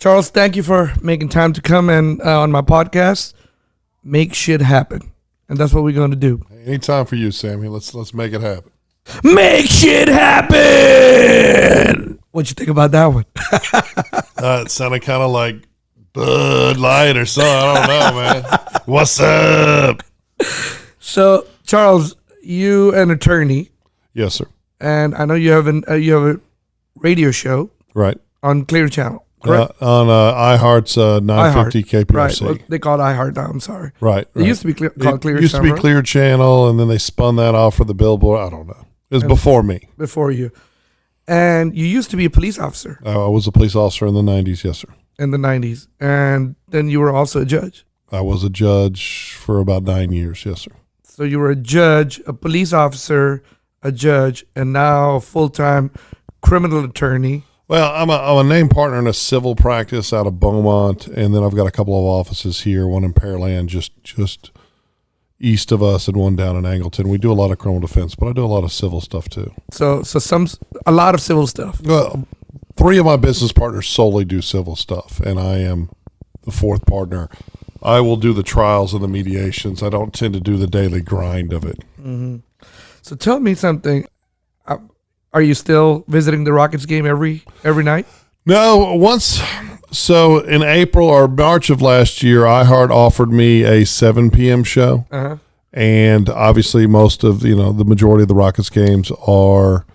Charles, thank you for making time to come and on my podcast. Make shit happen. And that's what we're going to do. Anytime for you, Sammy. Let's make it happen. Make shit happen! What you think about that one? It sounded kind of like Bud Light or something. I don't know, man. What's up? So, Charles, you an attorney. Yes, sir. And I know you have a radio show. Right. On Clear Channel. Correct? On iHeart's 950 KPRC. Right. Well, they call it iHeart now. I'm sorry. Right. It used to be called Clear Channel. It used to be Clear Channel, and then they spun that off for the Billboard. I don't know. It was before me. Before you. And you used to be a police officer. I was a police officer in the 90s, yes, sir. In the 90s. And then you were also a judge. I was a judge for about 9 years, yes, sir. So you were a judge, a police officer, a judge, and now a full-time criminal attorney. Well, I'm a named partner in a civil practice out of Beaumont, and then I've got a couple of offices here, one in Pearland, just east of us, and one down in Angleton. We do a lot of criminal defense, but I do a lot of civil stuff too. So a lot of civil stuff. Well, 3 of my business partners solely do civil stuff, and I am the 4th partner. I will do the trials and the mediations. I don't tend to do the daily grind of it. Mm-hmm. So tell me something. Are you still visiting the Rockets game every night? No, once. So in April or March of last year, iHeart offered me a 7 p.m. show. Uh-huh. And obviously most of, the majority of the Rockets games are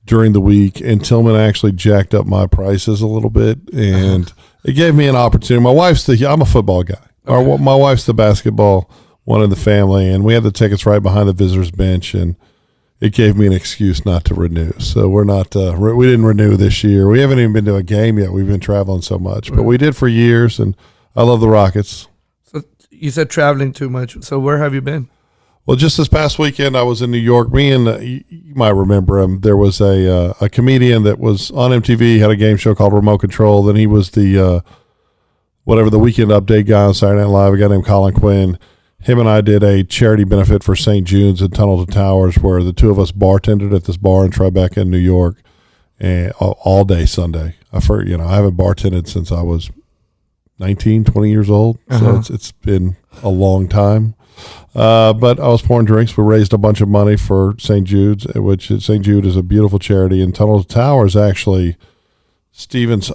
during the week. And Tillman actually jacked up my prices a little bit. And it gave me an opportunity. I'm a football guy. Okay. My wife's the basketball one in the family. And we had the tickets right behind the visitors bench. And it gave me an excuse not to renew. So we're not, we didn't renew this year. We haven't even been to a game yet. We've been traveling so much, but we did for years, and I love the Rockets. So you said traveling too much. So where have you been? Well, just this past weekend, I was in New York. You might remember him. There was a comedian that was on MTV, had a game show called Remote Control. Then he was the, the weekend update guy on Saturday Night Live, a guy named Colin Quinn. Him and I did a charity benefit for St. Jude's and Tunnel to Towers, where the 2 of us bartended at this bar in Tribeca in New York, and all day Sunday. I haven't bartended since I was 19, 20 years old, so it's been a long time. But I was pouring drinks. We raised a bunch of money for St. Jude's, which St. Jude is a beautiful charity, and Tunnel to Towers actually, Stevens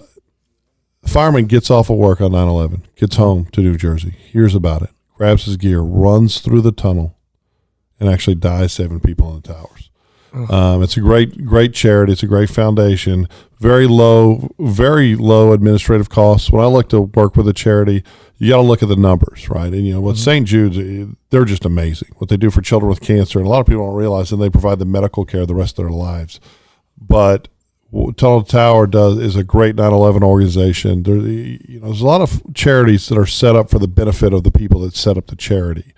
fireman gets off of work on 9/11, gets home to New Jersey, hears about it, grabs his gear, runs through the tunnel, and actually dies 7 people in the towers. It's a great charity. It's a great foundation. Very low administrative costs. When I look to work with a charity, you got to look at the numbers, right? And what St. Jude's, they're just amazing. What they do for children with cancer, and a lot of people don't realize, and they provide the medical care the rest of their lives. But Tunnel to Tower is a great 9/11 organization. There's a lot of charities that are set up for the benefit of the people that set up the charity,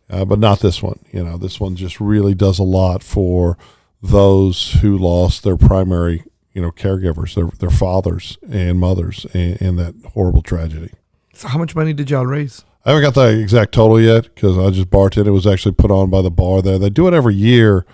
but not this one. This one just really does a lot for those who lost their primary, caregivers, their fathers and mothers in that horrible tragedy. So how much money did y'all raise? I haven't got the exact total yet because I just bartended. It was actually put on by the bar there. They do it every year.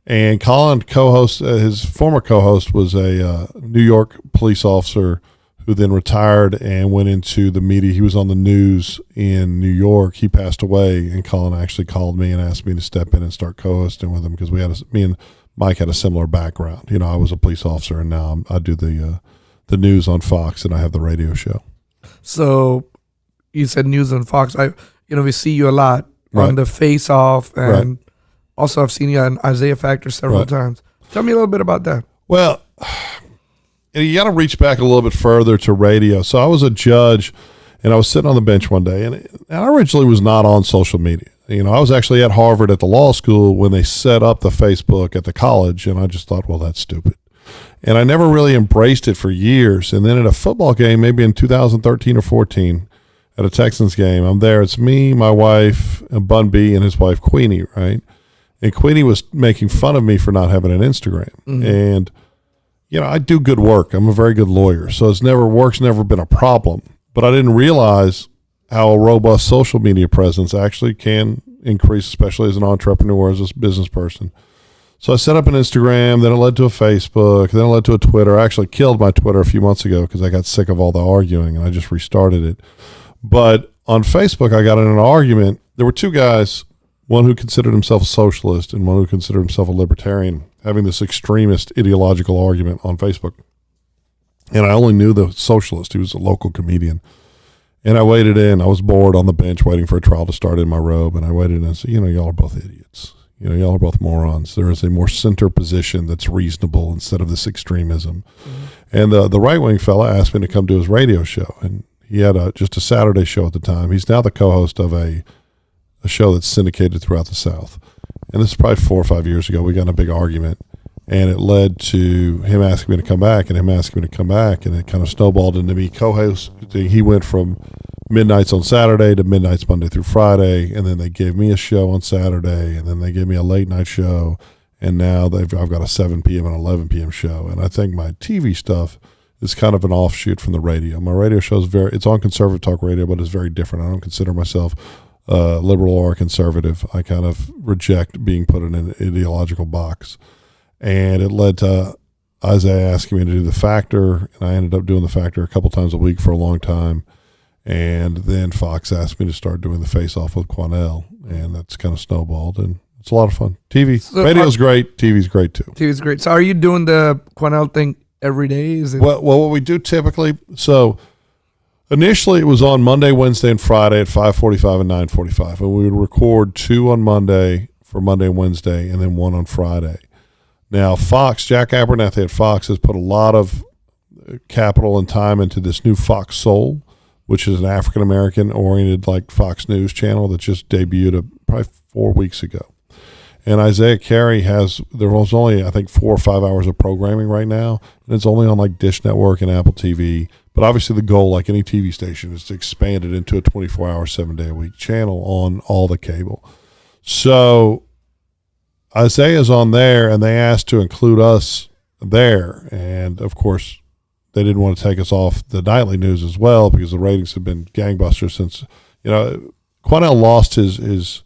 And Colin, his former co-host, was a New York police officer who then retired and went into the media. He was on the news in New York. He passed away, and Colin actually called me and asked me to step in and start co-hosting with him because me and Mike had a similar background. I was a police officer, and now I do the news on Fox, and I have the radio show. So you said news on Fox. We see you a lot on the Face Off and. Right. Also, I've seen you on Isaiah Factor several times. Tell me a little bit about that. Well, you got to reach back a little bit further to radio. So I was a judge, and I was sitting on the bench one day, and I originally was not on social media. I was actually at Harvard at the law school when they set up the Facebook at the college, and I just thought, well, that's stupid. And I never really embraced it for years. And then at a football game, maybe in 2013 or 14, at a Texans game, I'm there. It's me, my wife, and Bun B, and his wife, Queenie, right? And Queenie was making fun of me for not having an Instagram. Mm-hmm. And, I do good work. I'm a very good lawyer. So work's never been a problem. But I didn't realize how a robust social media presence actually can increase, especially as an entrepreneur, as a business person. So I set up an Instagram, then it led to a Facebook, then it led to a Twitter. I actually killed my Twitter a few months ago because I got sick of all the arguing, and I just restarted it. But on Facebook, I got in an argument. There were two guys, one who considered himself a socialist and one who considered himself a libertarian, having this extremist ideological argument on Facebook. And I only knew the socialist. He was a local comedian. And I waited in. I was bored on the bench waiting for a trial to start in my robe. And I waited in and said, y'all are both idiots. Y'all are both morons. There is a more center position that's reasonable instead of this extremism. Mm-hmm. And the right-wing fella asked me to come do his radio show. And he had just a Saturday show at the time. He's now the co-host of a show that's syndicated throughout the South. And this is probably 4 or 5 years ago. We got in a big argument. And it led to him asking me to come back and him asking me to come back. And it kind of snowballed into me co-hosting. He went from midnights on Saturday to midnights Monday through Friday. And then they gave me a show on Saturday. And then they gave me a late night show. And now I've got a 7 p.m. and 11 p.m. show. And I think my TV stuff is kind of an offshoot from the radio. My radio show is it's on conservative talk radio, but it's very different. I don't consider myself liberal or conservative. I kind of reject being put in an ideological box. And it led to Isaiah asking me to do The Factor, and I ended up doing The Factor a couple times a week for a long time. And then Fox asked me to start doing the face-off with Quanell, and that's kind of snowballed, and it's a lot of fun. Radio's great, TV's great too. TV's great. So are you doing the Quanell thing every day? Well, what we do typically, so initially it was on Monday, Wednesday, and Friday at 5:45 and 9:45, and we would record 2 on Monday for Monday and Wednesday, and then 1 on Friday. Now, Fox, Jack Abernathy at Fox has put a lot of capital and time into this new Fox Soul, which is an African-American oriented like Fox News channel that just debuted probably 4 weeks ago. And Isaiah Carey there was only, I think, 4 or 5 hours of programming right now, and it's only on like Dish Network and Apple TV. But obviously the goal, like any TV station, is to expand it into a 24-hour, 7-day-a-week channel on all the cable. So Isaiah's on there, and they asked to include us there. And, of course, they didn't want to take us off the nightly news as well because the ratings have been gangbusters since, Quanell lost his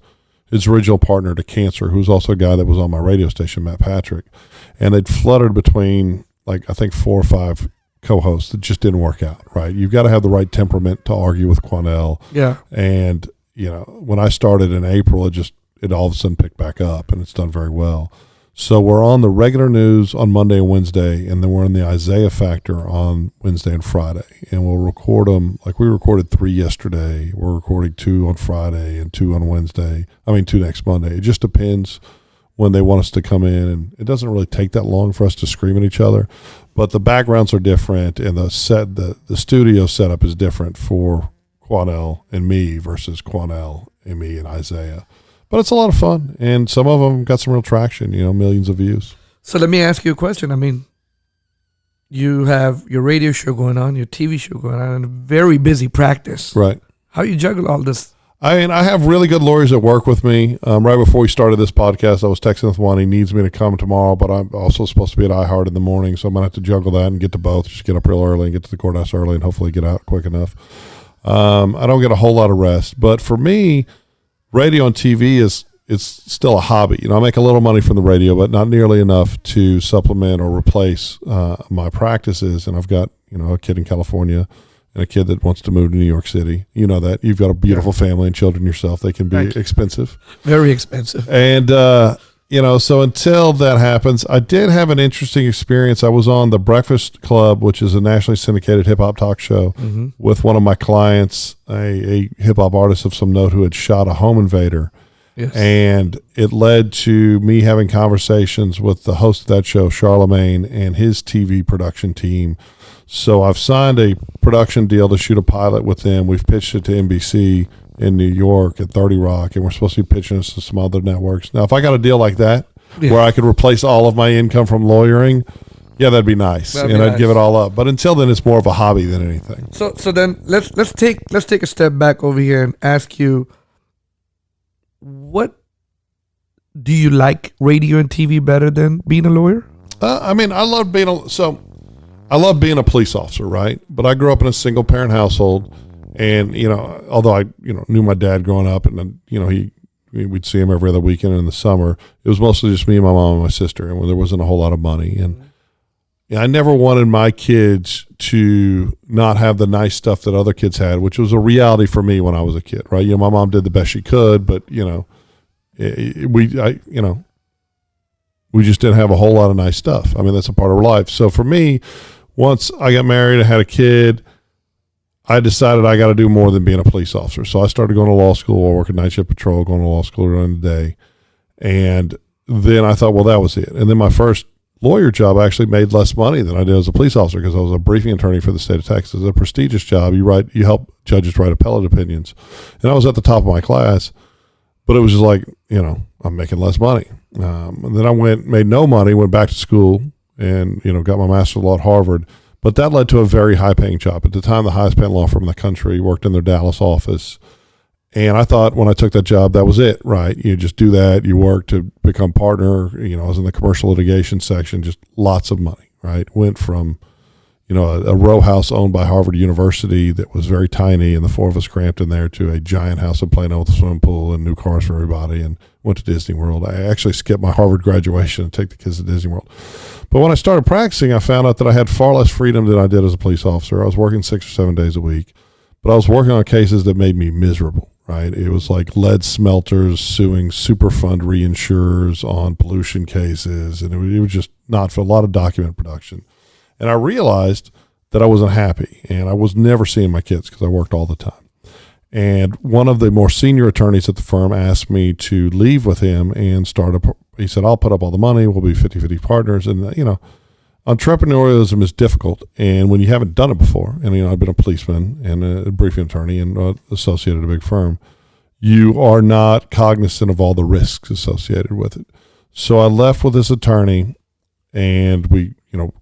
original partner to cancer, who's also a guy that was on my radio station, Matt Patrick. And they'd fluttered between, I think 4 or 5 co-hosts that just didn't work out, right? You've got to have the right temperament to argue with Quanell. Yeah. And, when I started in April, it all of a sudden picked back up, and it's done very well. So we're on the regular news on Monday and Wednesday, and then we're in the Isaiah Factor on Wednesday and Friday. And we'll record them, like we recorded 3 yesterday. We're recording 2 on Friday and 2 on Wednesday. 2 next Monday. It just depends when they want us to come in, and it doesn't really take that long for us to scream at each other. But the backgrounds are different, and the studio setup is different for Quanell and me versus Quanell and me and Isaiah. But it's a lot of fun, and some of them got some real traction, millions of views. So let me ask you a question. You have your radio show going on, your TV show going on, and a very busy practice. Right. How you juggle all this? I have really good lawyers that work with me. Right before we started this podcast, I was texting with one. He needs me to come tomorrow, but I'm also supposed to be at iHeart in the morning, so I'm going to have to juggle that and get to both. Just get up real early and get to the courthouse early and hopefully get out quick enough. I don't get a whole lot of rest. But for me, radio and TV it's still a hobby. I make a little money from the radio, but not nearly enough to supplement or replace my practices. And I've got, a kid in California and a kid that wants to move to New York City. You know that. You've got a beautiful family and children yourself. They can be expensive. Very expensive. And, so until that happens, I did have an interesting experience. I was on The Breakfast Club, which is a nationally syndicated hip-hop talk show, with one of my clients, a hip-hop artist of some note who had shot a home invader. Yes. And it led to me having conversations with the host of that show, Charlemagne, and his TV production team. So I've signed a production deal to shoot a pilot with them. We've pitched it to NBC in New York at 30 Rock, and we're supposed to be pitching this to some other networks. Now, if I got a deal like that, where I could replace all of my income from lawyering, yeah, that'd be nice. I'd give it all up. But until then, it's more of a hobby than anything. So then let's take a step back over here and ask you, what do you like radio and TV better than being a lawyer? I love being a police officer, right? But I grew up in a single parent household, and although I knew my dad growing up, and he we'd see him every other weekend in the summer. It was mostly just me and my mom and my sister, and there wasn't a whole lot of money. And I never wanted my kids to not have the nice stuff that other kids had, which was a reality for me when I was a kid, right? My mom did the best she could, but we just didn't have a whole lot of nice stuff. I mean, that's a part of our life. So for me, once I got married and had a kid, I decided I got to do more than being a police officer. So I started going to law school. I worked at night shift patrol, going to law school during the day. And then I thought, well, that was it. And then my first lawyer job actually made less money than I did as a police officer because I was a briefing attorney for the state of Texas. It's a prestigious job. You help judges write appellate opinions. And I was at the top of my class, but it was just like, I'm making less money. And then I made no money, went back to school and, got my master's of law at Harvard. But that led to a very high paying job. At the time, the highest paying law firm in the country, worked in their Dallas office. And I thought when I took that job, that was it, right? You just do that. You work to become partner. I was in the commercial litigation section, just lots of money, right? Went from, a row house owned by Harvard University that was very tiny and the four of us cramped in there to a giant house in Plano with a swimming pool and new cars for everybody, and went to Disney World. I actually skipped my Harvard graduation and take the kids to Disney World. But when I started practicing, I found out that I had far less freedom than I did as a police officer. I was working 6 or 7 days a week, but I was working on cases that made me miserable, right? It was like lead smelters suing Superfund reinsurers on pollution cases, and it was just not for a lot of document production. And I realized that I wasn't happy, and I was never seeing my kids because I worked all the time. And one of the more senior attorneys at the firm asked me to leave with him and he said, I'll put up all the money. We'll be 50-50 partners. And, entrepreneurialism is difficult. And when you haven't done it before, and, I've been a policeman and a briefing attorney and associated at a big firm, you are not cognizant of all the risks associated with it. So I left with this attorney, and we,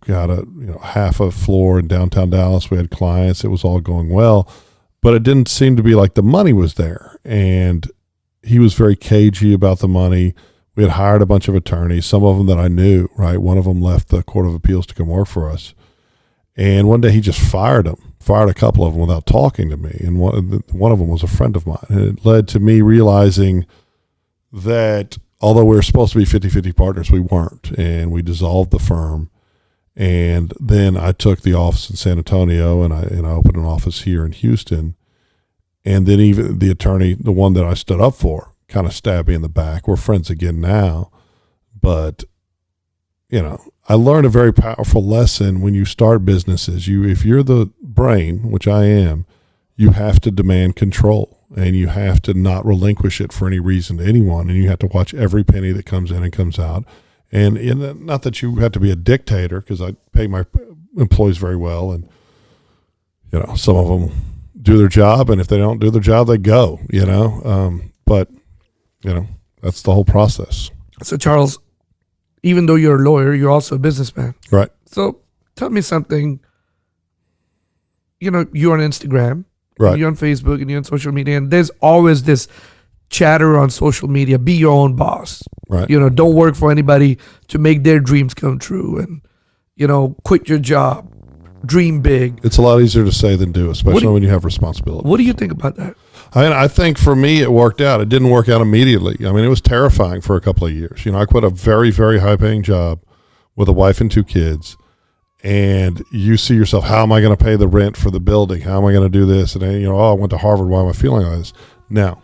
got a half a floor in downtown Dallas. We had clients. It was all going well, but it didn't seem to be like the money was there. And he was very cagey about the money. We had hired a bunch of attorneys, some of them that I knew, right? One of them left the Court of Appeals to come work for us. And one day he just fired a couple of them without talking to me. And one of them was a friend of mine. And it led to me realizing that although we were supposed to be 50-50 partners, we weren't. And we dissolved the firm. And then I took the office in San Antonio and I opened an office here in Houston. And then even the attorney, the one that I stood up for, kind of stabbed me in the back. We're friends again now. But, I learned a very powerful lesson when you start businesses. If you're the brain, which I am, you have to demand control. And you have to not relinquish it for any reason to anyone. And you have to watch every penny that comes in and comes out. And not that you have to be a dictator, because I pay my employees very well. And, some of them do their job. And if they don't do their job, they go, But, that's the whole process. So, Charles, even though you're a lawyer, you're also a businessman. Right. So tell me something. You're on Instagram. Right. You're on Facebook and you're on social media, and there's always this chatter on social media: be your own boss. Right. Don't work for anybody to make their dreams come true, and quit your job, dream big. It's a lot easier to say than do, especially when you have responsibility. What do you think about that? I think for me it worked out. It didn't work out immediately. I mean, it was terrifying for a couple of years. I quit a very, very high paying job with a wife and 2 kids. And you see yourself, how am I going to pay the rent for the building? How am I going to do this? And then, I went to Harvard. Why am I feeling like this? Now,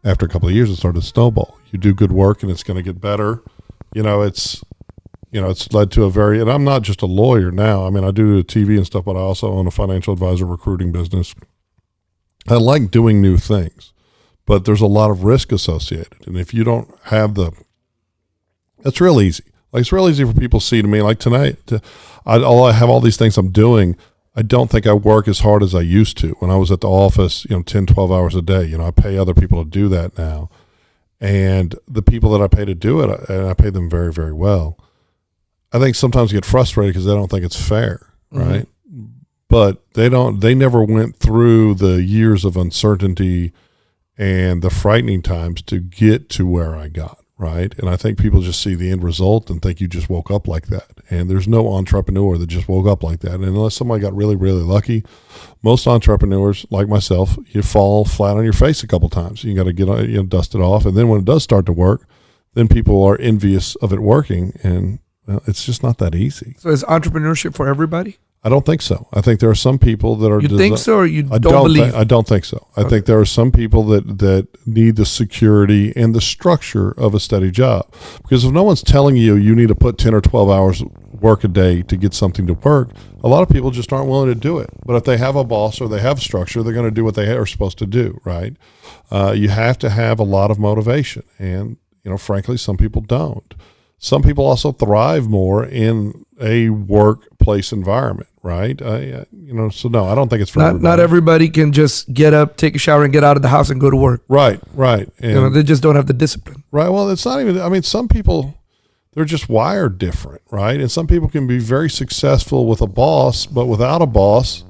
after a couple of years, it started to snowball. You do good work and it's going to get better. It's led to and I'm not just a lawyer now. I mean, I do TV and stuff, but I also own a financial advisor recruiting business. I like doing new things, but there's a lot of risk associated. And if you don't have it's real easy. Like, it's real easy for people to see to me, like tonight, I have all these things I'm doing. I don't think I work as hard as I used to when I was at the office, 10, 12 hours a day. I pay other people to do that now. And the people that I pay to do it, and I pay them very, very well. I think sometimes get frustrated because they don't think it's fair, right? Mm-hmm. But they never went through the years of uncertainty and the frightening times to get to where I got, right? And I think people just see the end result and think you just woke up like that. And there's no entrepreneur that just woke up like that. And unless somebody got really, really lucky, most entrepreneurs, like myself, you fall flat on your face a couple times. You got to get dust it off. And then when it does start to work, then people are envious of it working. And it's just not that easy. So is entrepreneurship for everybody? I don't think so. I think there are some people that are. You think so, or you don't believe? I don't think so. I think there are some people that need the security and the structure of a steady job. Because if no one's telling you need to put 10 or 12 hours work a day to get something to work, a lot of people just aren't willing to do it. But if they have a boss or they have structure, they're going to do what they are supposed to do, right? You have to have a lot of motivation, and frankly, some people don't. Some people also thrive more in a workplace environment, right? So no, I don't think it's for everybody. Not everybody can just get up, take a shower, and get out of the house and go to work. Right. And, they just don't have the discipline. Right. Well, it's not even. Some people, they're just wired different, right? And some people can be very successful with a boss, but without a boss,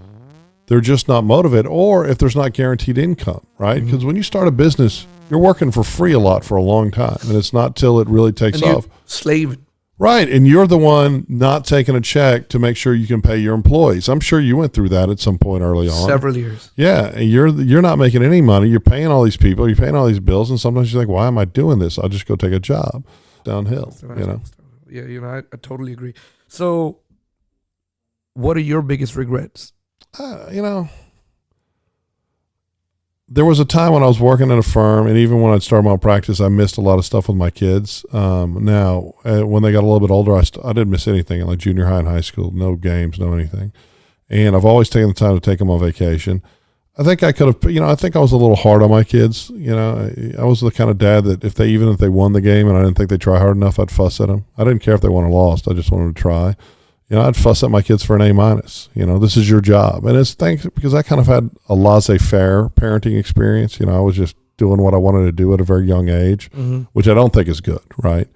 they're just not motivated. Or if there's not guaranteed income, right? Because when you start a business, you're working for free a lot for a long time, and it's not till it really takes off. Slaving. Right, and you're the one not taking a check to make sure you can pay your employees. I'm sure you went through that at some point early on. Several years. Yeah, and you're not making any money. You're paying all these people. You're paying all these bills, and sometimes you're like, why am I doing this? I'll just go take a job downhill. Yeah, I totally agree. So, what are your biggest regrets? There was a time when I was working at a firm, and even when I'd started my practice, I missed a lot of stuff with my kids. Now, when they got a little bit older, I didn't miss anything in like junior high and high school, no games, no anything. And I've always taken the time to take them on vacation. I think I could have, I think I was a little hard on my kids. I was the kind of dad that if they won the game and I didn't think they'd try hard enough, I'd fuss at them. I didn't care if they won or lost. I just wanted them to try. I'd fuss at my kids for an A-. This is your job. And it's thanks because I kind of had a laissez-faire parenting experience. I was just doing what I wanted to do at a very young age, which I don't think is good, right?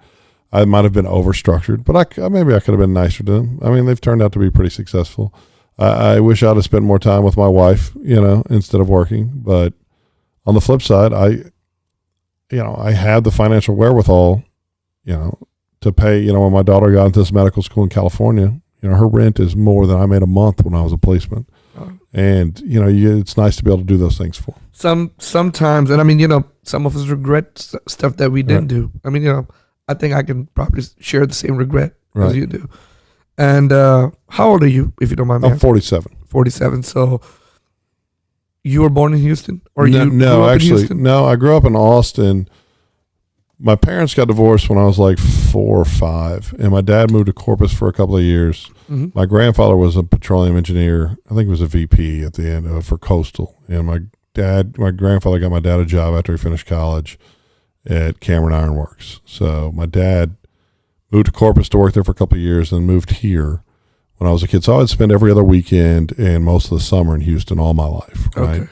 I might have been overstructured, but maybe I could have been nicer to them. They've turned out to be pretty successful. I wish I'd have spent more time with my wife, instead of working. But on the flip side, I had the financial wherewithal, to pay, when my daughter got into this medical school in California, her rent is more than I made a month when I was a policeman. Oh. And, it's nice to be able to do those things for them. Sometimes, and some of us regret stuff that we didn't do. I think I can probably share the same regret as you do. And how old are you, if you don't mind me? I'm 47. 47. So you were born in Houston? Or No, actually, no, I grew up in Austin. My parents got divorced when I was like 4 or 5, and my dad moved to Corpus for a couple of years. Mm-hmm. My grandfather was a petroleum engineer. I think he was a VP at the end for Coastal. And my grandfather got my dad a job after he finished college at Cameron Iron Works. So my dad moved to Corpus to work there for a couple of years and moved here when I was a kid. So I would spend every other weekend and most of the summer in Houston all my life, right? Okay.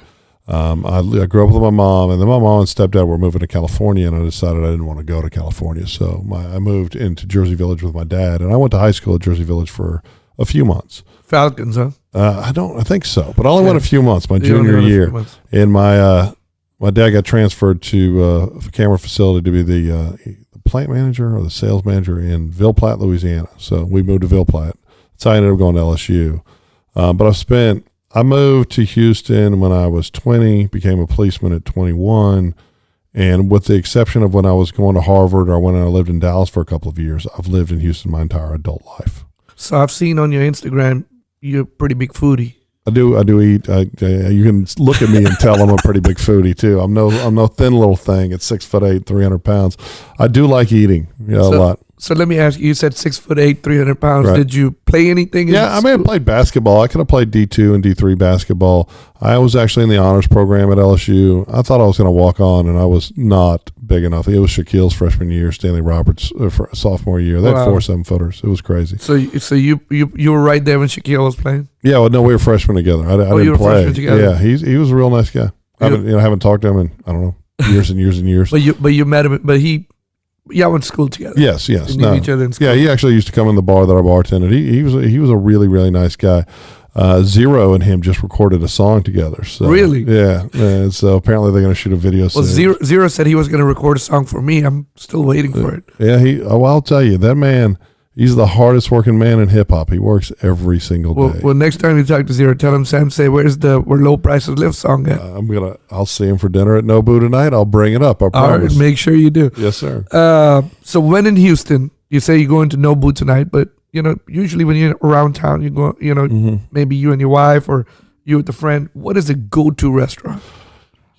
I grew up with my mom, and then my mom and stepdad were moving to California, and I decided I didn't want to go to California. So I moved into Jersey Village with my dad, and I went to high school at Jersey Village for a few months. Falcons, huh? I think so, but I only went a few months, my junior year. And my dad got transferred to a Cameron facility to be the plant manager or the sales manager in Ville Platte, Louisiana. So we moved to Ville Platte. That's how I ended up going to LSU. But I moved to Houston when I was 20, became a policeman at 21, and with the exception of when I was going to Harvard or when I lived in Dallas for a couple of years, I've lived in Houston my entire adult life. So I've seen on your Instagram, you're a pretty big foodie. I do eat. You can look at me and tell I'm a pretty big foodie too. I'm no thin little thing at 6'8", 300 pounds. I do like eating, a lot. So let me ask you, you said 6'8", 300 pounds. Right. Did you play anything? I played basketball. I could have played D2 and D3 basketball. I was actually in the honors program at LSU. I thought I was going to walk on, and I was not big enough. It was Shaquille's freshman year, Stanley Roberts' sophomore year. They had 4 7-footers. It was crazy. So you were right there when Shaquille was playing? Yeah, well, no, we were freshmen together. I didn't play. Freshmen together? Yeah, he was a real nice guy. I haven't talked to him in, I don't know, years and years and years. But you met him, but y'all went to school together. Yes. Knew each other in school. Yeah, he actually used to come in the bar that I bartended. He was a really, really nice guy. Zero and him just recorded a song together. So, really? Yeah. And so apparently they're going to shoot a video soon. Well, Zero said he was going to record a song for me. I'm still waiting for it. Yeah, I'll tell you, that man, he's the hardest working man in hip hop. He works every single day. Well, next time you talk to Zero, tell him Sam say, where's the Where Low Prices Live song at? I'll see him for dinner at Nobu tonight. I'll bring it up. I promise. All right, make sure you do. Yes, sir. So when in Houston, you say you're going to Nobu tonight, but usually when you're around town, you go, maybe you and your wife or you with a friend. What is a go-to restaurant?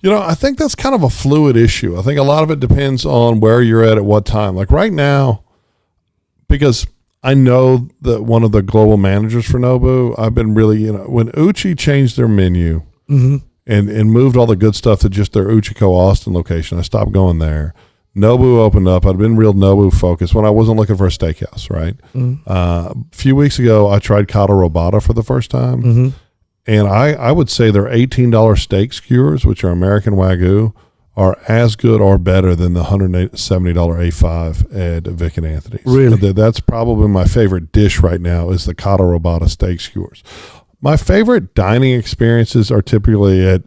I think that's kind of a fluid issue. I think a lot of it depends on where you're at what time. Like right now, because I know that one of the global managers for Nobu, I've been really, when Uchi changed their menu and moved all the good stuff to just their Uchiko Austin location, I stopped going there. Nobu opened up. I'd been real Nobu focused when I wasn't looking for a steakhouse, right? A few weeks ago, I tried Kata Robata for the first time. And I would say their $18 steak skewers, which are American Wagyu, are as good or better than the $170 A5 at Vic and Anthony's. Really? That's probably my favorite dish right now is the Kata Robata steak skewers. My favorite dining experiences are typically at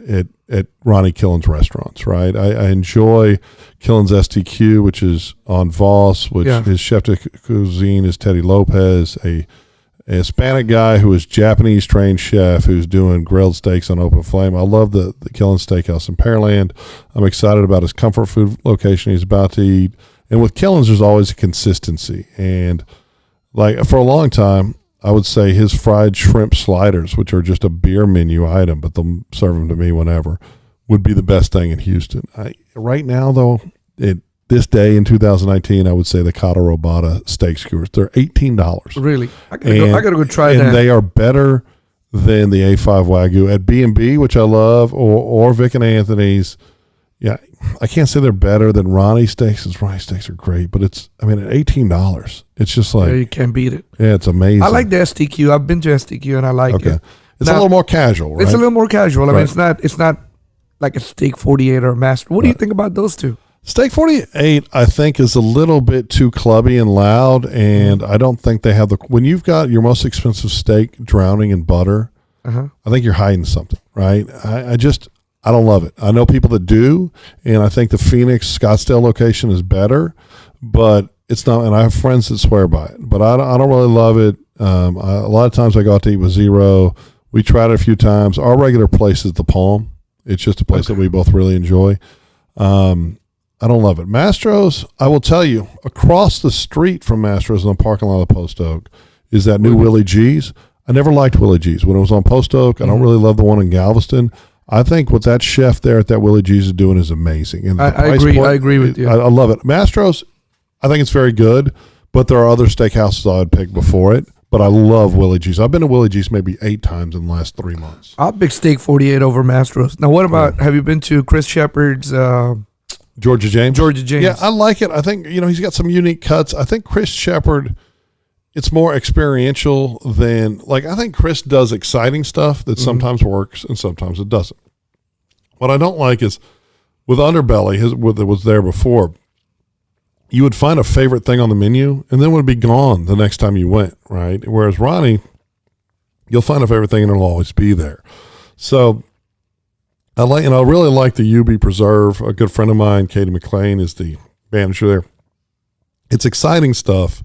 Ronnie Killen's restaurants, right? I enjoy Killen's STQ, which is on Voss, which his chef de cuisine is Teddy Lopez, a Hispanic guy who is Japanese trained chef who's doing grilled steaks on open flame. I love the Killen Steakhouse in Pearland. I'm excited about his comfort food location he's about to eat. And with Killen's, there's always a consistency. And like for a long time, I would say his fried shrimp sliders, which are just a beer menu item, but they'll serve them to me whenever, would be the best thing in Houston. Right now, though, this day in 2019, I would say the Kata Robata steak skewers. They're $18. Really? I gotta go try that. And they are better than the A5 Wagyu at B&B, which I love, or Vic and Anthony's. Yeah, I can't say they're better than Ronnie steaks, because Ronnie steaks are great, but at $18, it's just like... Yeah, you can't beat it. Yeah, it's amazing. I like the STQ. I've been to STQ and I like it. It's a little more casual, right? It's a little more casual. I mean, it's not like a Steak 48 or a Master. What do you think about those two? Steak 48, I think, is a little bit too clubby and loud, and I don't think they have when you've got your most expensive steak drowning in butter, I think you're hiding something, right? I don't love it. I know people that do, and I think the Phoenix Scottsdale location is better, but it's not, and I have friends that swear by it, but I don't really love it. A lot of times I go out to eat with Zero. We tried it a few times. Our regular place is the Palm. It's just a place that we both really enjoy. I don't love it. Mastro's, I will tell you, across the street from Mastro's in the parking lot of Post Oak is that new Willie G's. I never liked Willie G's. When it was on Post Oak, I don't really love the one in Galveston. I think what that chef there at that Willie G's is doing is amazing. And I agree. I agree with you. I love it. Mastro's, I think it's very good, but there are other steakhouses I'd pick before it. But I love Willie G's. I've been to Willie G's maybe 8 times in the last 3 months. I'll pick Steak 48 over Mastro's. Now, what about, have you been to Chris Shepard's... Georgia James? Georgia James. Yeah, I like it. I think, he's got some unique cuts. I think Chris Shepard, it's more experiential than, I think Chris does exciting stuff that sometimes works and sometimes it doesn't. What I don't like is with Underbelly, that was there before, you would find a favorite thing on the menu and then it would be gone the next time you went, right? Whereas Ronnie, you'll find a favorite thing and it'll always be there. So I really like the UB Preserve. A good friend of mine, Katie McLean, is the manager there. It's exciting stuff,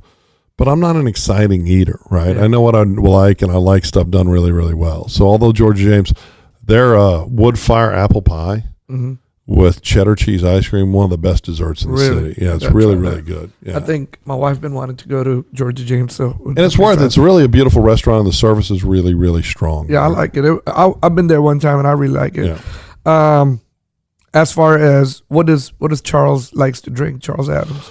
but I'm not an exciting eater, right? Yeah. I know what I like, and I like stuff done really, really well. So although Georgia James, their wood fire apple pie with cheddar cheese ice cream, one of the best desserts in the city. Yeah, it's really, really good. Yeah. I think my wife's been wanting to go to Georgia James. And it's worth it. It's really a beautiful restaurant, and the service is really, really strong. Yeah, right? I like it. I've been there one time, and I really like it. Yeah. As far as what does Charles likes to drink, Charles Adams?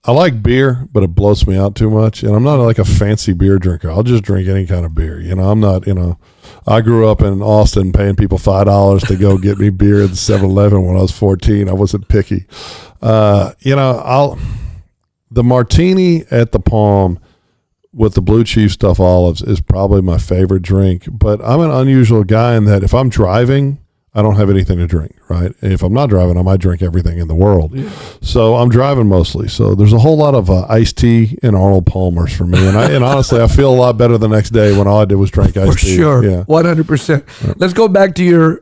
I like beer, but it bloats me out too much, and I'm not like a fancy beer drinker. I'll just drink any kind of beer. I'm not, I grew up in Austin paying people $5 to go get me beer at the 7-Eleven when I was 14. I wasn't picky. The martini at the Palm with the blue cheese stuffed olives is probably my favorite drink, but I'm an unusual guy in that if I'm driving, I don't have anything to drink, right? And if I'm not driving, I might drink everything in the world. Yeah. So I'm driving mostly. So there's a whole lot of iced tea and Arnold Palmer's for me. And honestly, I feel a lot better the next day when all I did was drink iced tea. For sure. Yeah. 100%. Right. Let's go back to your,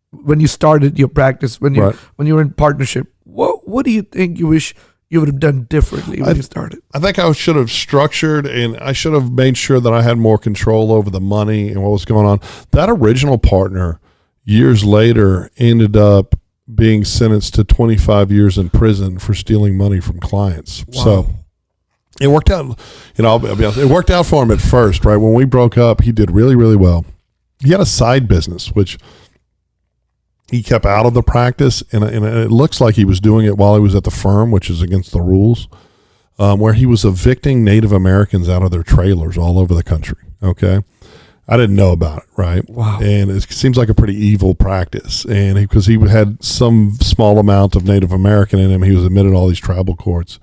when you started your practice, when you were in partnership. What do you think you wish you would have done differently when you started? I think I should have structured, and I should have made sure that I had more control over the money and what was going on. That original partner, years later, ended up being sentenced to 25 years in prison for stealing money from clients. Wow. So it worked out, I'll be honest, it worked out for him at first, right? When we broke up, he did really, really well. He had a side business, which he kept out of the practice, and it looks like he was doing it while he was at the firm, which is against the rules, where he was evicting Native Americans out of their trailers all over the country, okay? I didn't know about it, right? Wow. And it seems like a pretty evil practice, and because he had some small amount of Native American in him, he was admitted to all these tribal courts.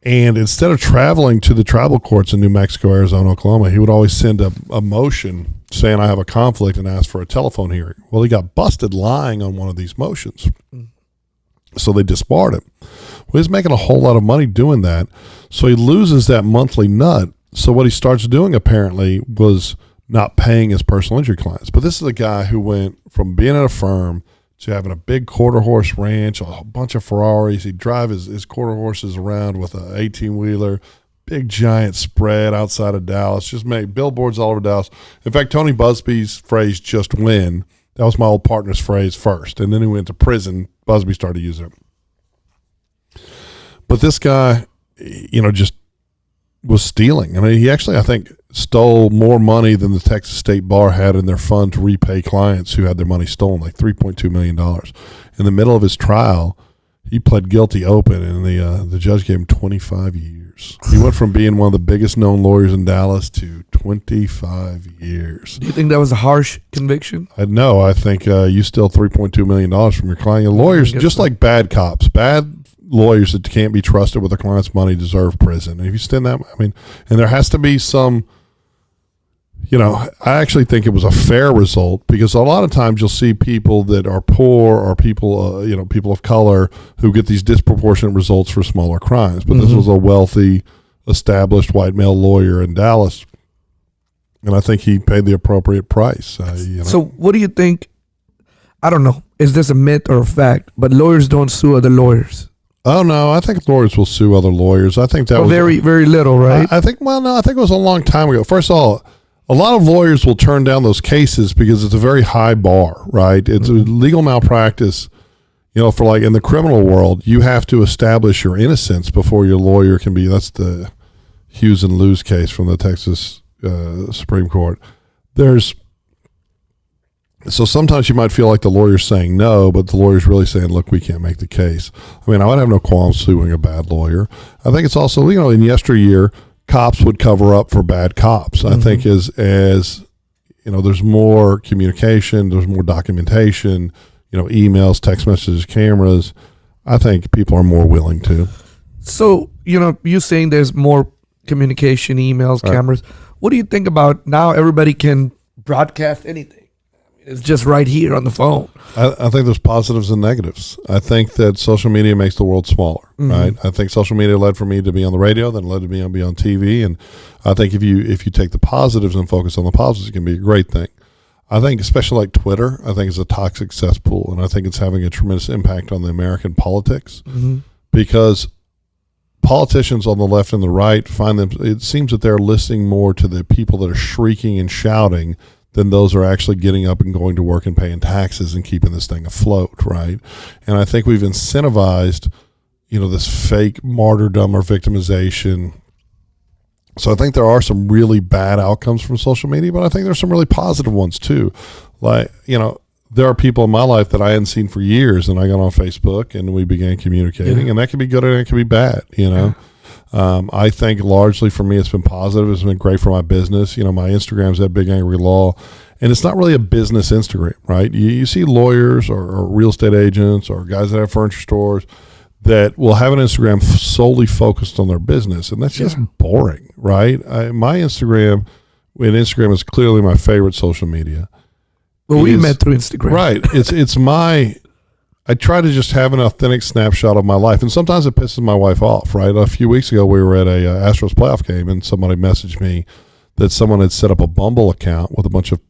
And instead of traveling to the tribal courts in New Mexico, Arizona, Oklahoma, he would always send a motion saying, I have a conflict, and ask for a telephone hearing. Well, he got busted lying on one of these motions. So they disbarred him. Well, he's making a whole lot of money doing that. So he loses that monthly nut. So what he starts doing apparently was not paying his personal injury clients. But this is a guy who went from being at a firm to having a big quarter horse ranch, a bunch of Ferraris. He'd drive his quarter horses around with an 18-wheeler, big giant spread outside of Dallas, just made billboards all over Dallas. In fact, Tony Busby's phrase, just win, that was my old partner's phrase first. And then he went to prison. Busby started using it. But this guy, just was stealing. I mean, he actually, I think, stole more money than the Texas State Bar had in their fund to repay clients who had their money stolen, like $3.2 million. In the middle of his trial, he pled guilty open, and the judge gave him 25 years. He went from being one of the biggest known lawyers in Dallas to 25 years. Do you think that was a harsh conviction? No, I think you steal $3.2 million from your client. Lawyers, just like bad cops, bad lawyers that can't be trusted with their client's money deserve prison. And if you stand that, and there has to be some, I actually think it was a fair result, because a lot of times you'll see people that are poor or people, people of color who get these disproportionate results for smaller crimes. But this was a wealthy, established white male lawyer in Dallas, and I think he paid the appropriate price. So what do you think? I don't know. Is this a myth or a fact? But lawyers don't sue other lawyers. Oh, no, I think lawyers will sue other lawyers. I think that was very, very little, right? I think it was a long time ago. First of all, a lot of lawyers will turn down those cases because it's a very high bar, right? It's a legal malpractice. For like in the criminal world, you have to establish your innocence before your lawyer can be. That's the Hughes and Lewis case from the Texas Supreme Court. So sometimes you might feel like the lawyer's saying no, but the lawyer's really saying, look, we can't make the case. I would have no qualms suing a bad lawyer. I think it's also, in yesteryear, cops would cover up for bad cops. I think as there's more communication, there's more documentation, emails, text messages, cameras, I think people are more willing to. So, you saying there's more communication, emails, cameras. What do you think about now everybody can broadcast anything? It's just right here on the phone. I think there's positives and negatives. I think that social media makes the world smaller, right? I think social media led for me to be on the radio, then led to me to be on TV. And I think if you take the positives and focus on the positives, it can be a great thing. I think especially like Twitter, I think it's a toxic cesspool. And I think it's having a tremendous impact on the American politics because politicians on the left and the right it seems that they're listening more to the people that are shrieking and shouting than those are actually getting up and going to work and paying taxes and keeping this thing afloat, right? And I think we've incentivized, this fake martyrdom or victimization. So I think there are some really bad outcomes from social media, but I think there's some really positive ones too. Like, there are people in my life that I hadn't seen for years, and I got on Facebook and we began communicating, and that can be good and it can be bad, I think largely for me it's been positive. It's been great for my business. My Instagram's that Big Angry Law, and it's not really a business Instagram, right? You see lawyers or real estate agents or guys that have furniture stores that will have an Instagram solely focused on their business, and that's just boring, right? My Instagram is clearly my favorite social media. Well, we met through Instagram. Right. I try to just have an authentic snapshot of my life. And sometimes it pisses my wife off, right? A few weeks ago, we were at a Astros playoff game, and somebody messaged me that someone had set up a Bumble account with a bunch of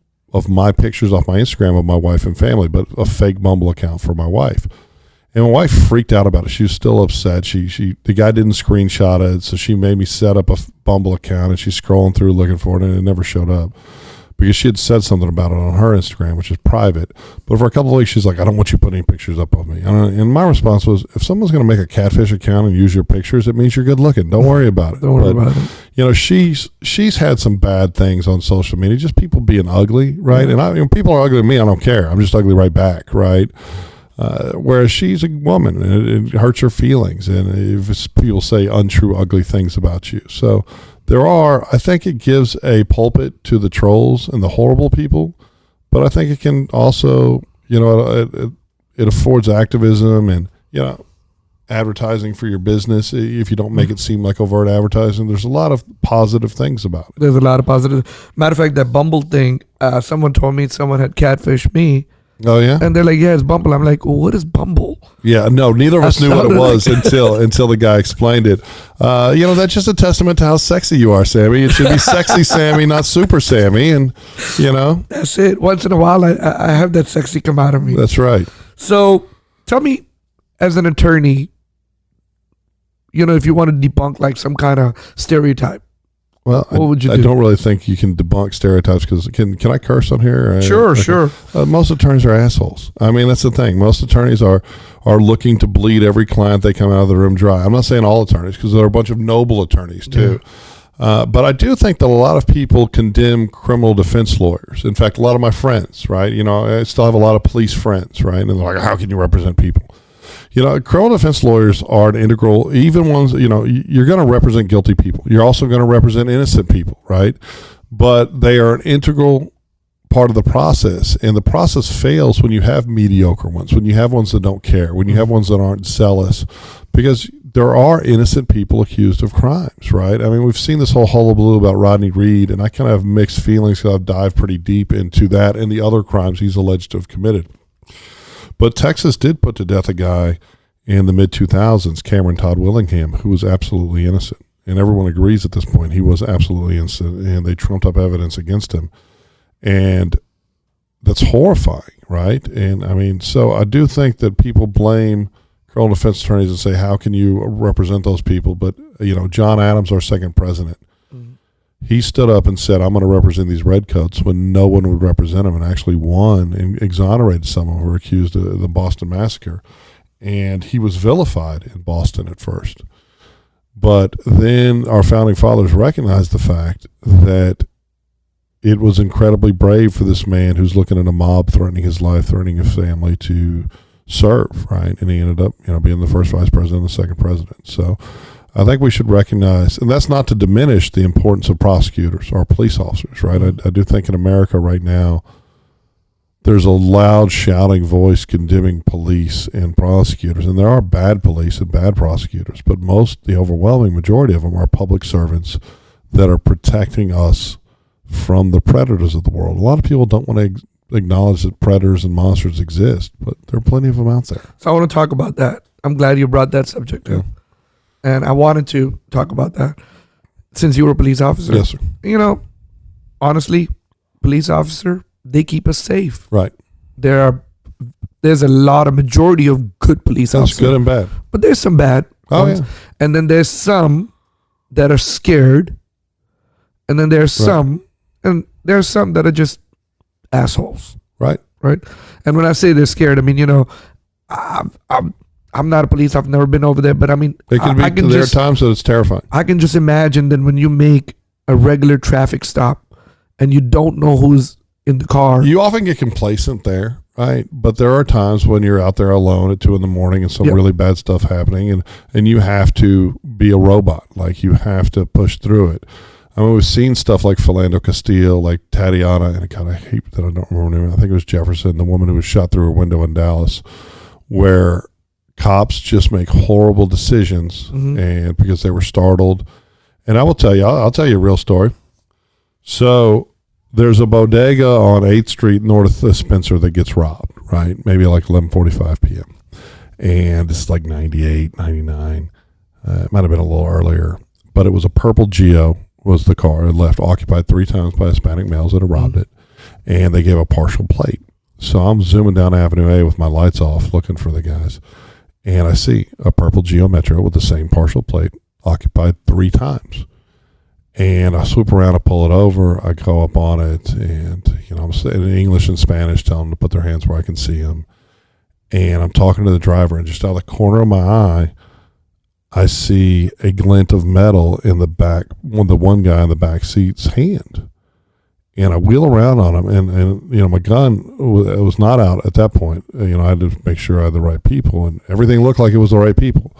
my pictures off my Instagram of my wife and family, but a fake Bumble account for my wife. And my wife freaked out about it. She was still upset. The guy didn't screenshot it, so she made me set up a Bumble account, and she's scrolling through looking for it, and it never showed up because she had said something about it on her Instagram, which is private. But for a couple of weeks, she's like, I don't want you putting any pictures up of me. And my response was, if someone's going to make a catfish account and use your pictures, it means you're good looking. Don't worry about it. Don't worry about it. You know, she's had some bad things on social media, just people being ugly, right? And when people are ugly to me, I don't care. I'm just ugly right back, right? Whereas she's a woman, and it hurts her feelings. And if people say untrue, ugly things about you. So I think it gives a pulpit to the trolls and the horrible people, but I think it can also, it affords activism and, advertising for your business. If you don't make it seem like overt advertising, there's a lot of positive things about it. There's a lot of positive. Matter of fact, that Bumble thing, someone told me someone had catfished me. Oh yeah, and they're like, "Yeah, it's Bumble." I'm like, well, "What is Bumble?" Yeah, no, neither of us knew what it was until the guy explained it. That's just a testament to how sexy you are, Sammy. It should be sexy Sammy, not super Sammy, and that's it. Once in a while, I have that sexy come out of me. That's right. So, tell me, as an attorney, if you want to debunk like some kind of stereotype. Well, what would you do? I don't really think you can debunk stereotypes because can I curse on here? Sure, okay. Sure. Most attorneys are assholes. I mean, that's the thing. Most attorneys are looking to bleed every client they come out of the room dry. I'm not saying all attorneys because there are a bunch of noble attorneys too. Yeah. But I do think that a lot of people condemn criminal defense lawyers. In fact, a lot of my friends, right? I still have a lot of police friends, right? And they're like, how can you represent people? Criminal defense lawyers are an integral, even ones, you're going to represent guilty people. You're also going to represent innocent people, right? But they are an integral part of the process. And the process fails when you have mediocre ones, when you have ones that don't care, when you have ones that aren't zealous, because there are innocent people accused of crimes, right? I mean, we've seen this whole hullabaloo about Rodney Reed, and I kind of have mixed feelings because I've dived pretty deep into that and the other crimes he's alleged to have committed. But Texas did put to death a guy in the mid-2000s, Cameron Todd Willingham, who was absolutely innocent. And everyone agrees at this point he was absolutely innocent, and they trumped up evidence against him. And that's horrifying, right? And, I mean, so I do think that people blame criminal defense attorneys and say, how can you represent those people? But, John Adams, our second president, he stood up and said, I'm going to represent these redcoats when no one would represent him, and actually won and exonerated someone who were accused of the Boston Massacre. And he was vilified in Boston at first. But then our founding fathers recognized the fact that it was incredibly brave for this man who's looking at a mob threatening his life, threatening his family to serve, right? And he ended up, being the first vice president and the second president. So I think we should recognize, and that's not to diminish the importance of prosecutors or police officers, right? I do think in America right now, there's a loud shouting voice condemning police and prosecutors, and there are bad police and bad prosecutors, but the overwhelming majority of them are public servants that are protecting us from the predators of the world. A lot of people don't want to acknowledge that predators and monsters exist, but there are plenty of them out there. So I want to talk about that. I'm glad you brought that subject up. And I wanted to talk about that since you were a police officer. Yes, sir. Honestly, police officer, they keep us safe. Right. There's a majority of good police officers. That's good and bad. But there's some bad ones. Yeah. And then there's some that are scared. And then there's some that are just assholes. Right. Right. And when I say they're scared, I mean, I'm not a police. I've never been over there, but I mean, there are times that it's terrifying. I can just imagine that when you make a regular traffic stop and you don't know who's in the car, you often get complacent there, right? But there are times when you're out there alone at 2 a.m. and some really bad stuff happening, and you have to be a robot. Like, you have to push through it. I mean, we've seen stuff like Philando Castile, like Tatiana, and I kind of hate that I don't remember her name. I think it was Jefferson, the woman who was shot through her window in Dallas, where cops just make horrible decisions, and because they were startled. And I will tell you, I'll tell you a real story. So there's a bodega on 8th Street north of Spencer that gets robbed, right? Maybe like 11:45 p.m. And it's like 98, 99. It might have been a little earlier, but it was a purple Geo was the car. It left occupied 3 times by Hispanic males that had robbed it, and they gave a partial plate. So I'm zooming down Avenue A with my lights off looking for the guys, and I see a purple Geo Metro with the same partial plate occupied 3 times. And I swoop around, I pull it over, I go up on it, and I'm saying in English and Spanish, telling them to put their hands where I can see them. And I'm talking to the driver, and just out of the corner of my eye, I see a glint of metal in the back, the one guy in the back seat's hand. And I wheel around on him, and my gun was not out at that point. I had to make sure I had the right people, and everything looked like it was the right people.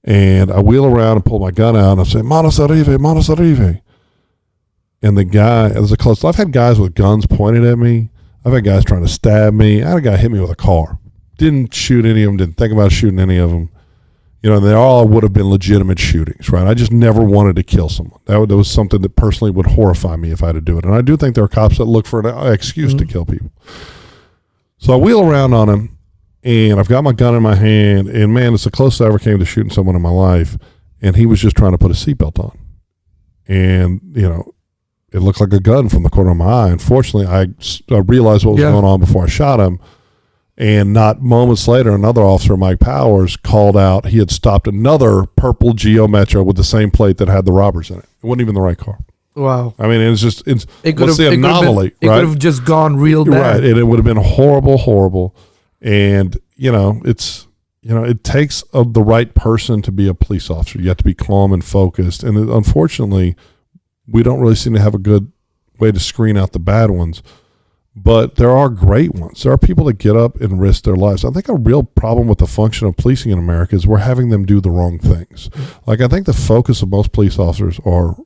And I wheel around and pull my gun out, and I say, Manos arrive, Manos arrive. And the guy, it was a close, I've had guys with guns pointed at me. I've had guys trying to stab me. I had a guy hit me with a car. Didn't shoot any of them, didn't think about shooting any of them. They all would have been legitimate shootings, right? I just never wanted to kill someone. That was something that personally would horrify me if I had to do it. And I do think there are cops that look for an excuse to kill people. So I wheel around on him, and I've got my gun in my hand, and man, it's the closest I ever came to shooting someone in my life. And he was just trying to put a seatbelt on. And, it looked like a gun from the corner of my eye. Unfortunately, I realized what was going on before I shot him. And not moments later, another officer, Mike Powers, called out he had stopped another purple Geo Metro with the same plate that had the robbers in it. It wasn't even the right car. Wow. I mean, what's the anomaly, It right? could have just gone real bad. Right, and it would have been horrible, horrible. And, it takes the right person to be a police officer. You have to be calm and focused. And unfortunately, we don't really seem to have a good way to screen out the bad ones. But there are great ones. There are people that get up and risk their lives. I think a real problem with the function of policing in America is we're having them do the wrong things. Like, I think the focus of most police officers are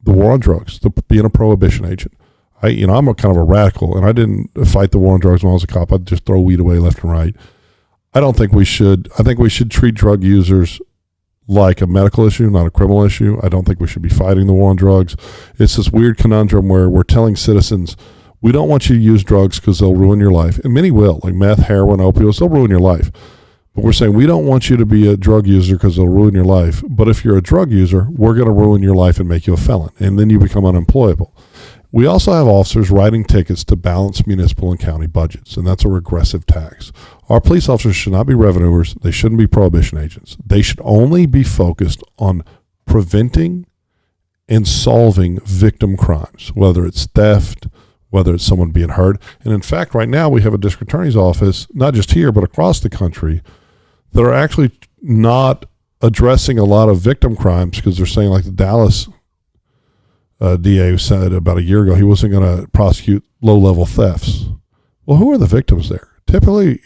the war on drugs, being a prohibition agent. I'm a kind of a radical, and I didn't fight the war on drugs when I was a cop. I'd just throw weed away left and right. I don't think we should. I think we should treat drug users like a medical issue, not a criminal issue. I don't think we should be fighting the war on drugs. It's this weird conundrum where we're telling citizens, we don't want you to use drugs because they'll ruin your life. And many will, like meth, heroin, opioids, they'll ruin your life. But we're saying we don't want you to be a drug user because they'll ruin your life. But if you're a drug user, we're going to ruin your life and make you a felon. And then you become unemployable. We also have officers writing tickets to balance municipal and county budgets, and that's a regressive tax. Our police officers should not be revenuers. They shouldn't be prohibition agents. They should only be focused on preventing and solving victim crimes, whether it's theft, whether it's someone being hurt. And in fact, right now we have a district attorney's office, not just here, but across the country, that are actually not addressing a lot of victim crimes because they're saying, like the Dallas DA said about a year ago, he wasn't going to prosecute low-level thefts. Well, who are the victims there? Typically,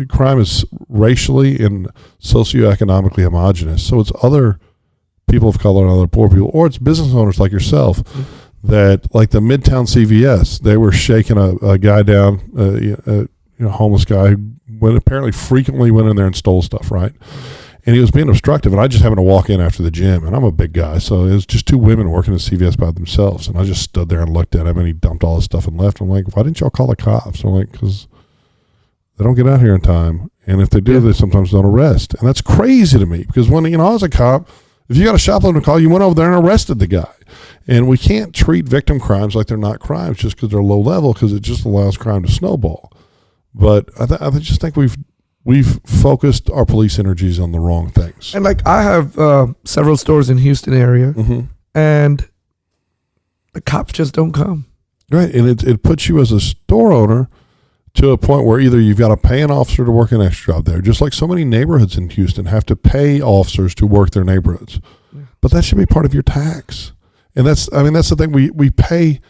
crime is racially and socioeconomically homogenous. So it's other people of color and other poor people, or it's business owners like yourself that, like the Midtown CVS, they were shaking a guy down, homeless guy who apparently frequently went in there and stole stuff, right? And he was being obstructive, and I just happened to walk in after the gym, and I'm a big guy, so it was just 2 women working at CVS by themselves, and I just stood there and looked at him, and he dumped all his stuff and left. I'm like, why didn't y'all call the cops? I'm like, because they don't get out here in time, and if they do, they sometimes don't arrest. And that's crazy to me, because when, I was a cop, if you got a shoplifter call, you went over there and arrested the guy. And we can't treat victim crimes like they're not crimes just because they're low level, because it just allows crime to snowball. But I just think we've focused our police energies on the wrong things. And like I have several stores in Houston area, and the cops just don't come. Right, and it puts you as a store owner to a point where either you've got to pay an officer to work an extra job there, just like so many neighborhoods in Houston have to pay officers to work their neighborhoods. Yeah. But that should be part of your tax. And that's the thing, we pay.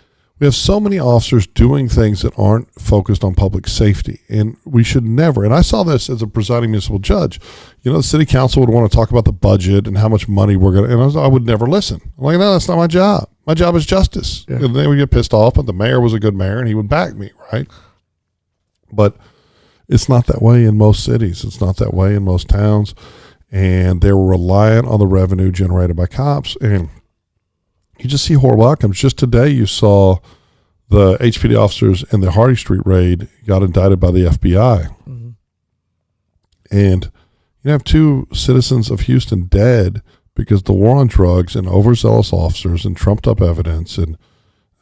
We have so many officers doing things that aren't focused on public safety, and we should never. And I saw this as a presiding municipal judge. The city council would want to talk about the budget and how much money we're going to, and I would never listen. I'm like, no, that's not my job. My job is justice. Yeah. And they would get pissed off, but the mayor was a good mayor, and he would back me, right? But it's not that way in most cities. It's not that way in most towns, and they're reliant on the revenue generated by cops, and you just see horrible outcomes. Just today you saw the HPD officers in the Hardy Street raid got indicted by the FBI. Mm-hmm. And you have 2 citizens of Houston dead because the war on drugs and overzealous officers and trumped up evidence. And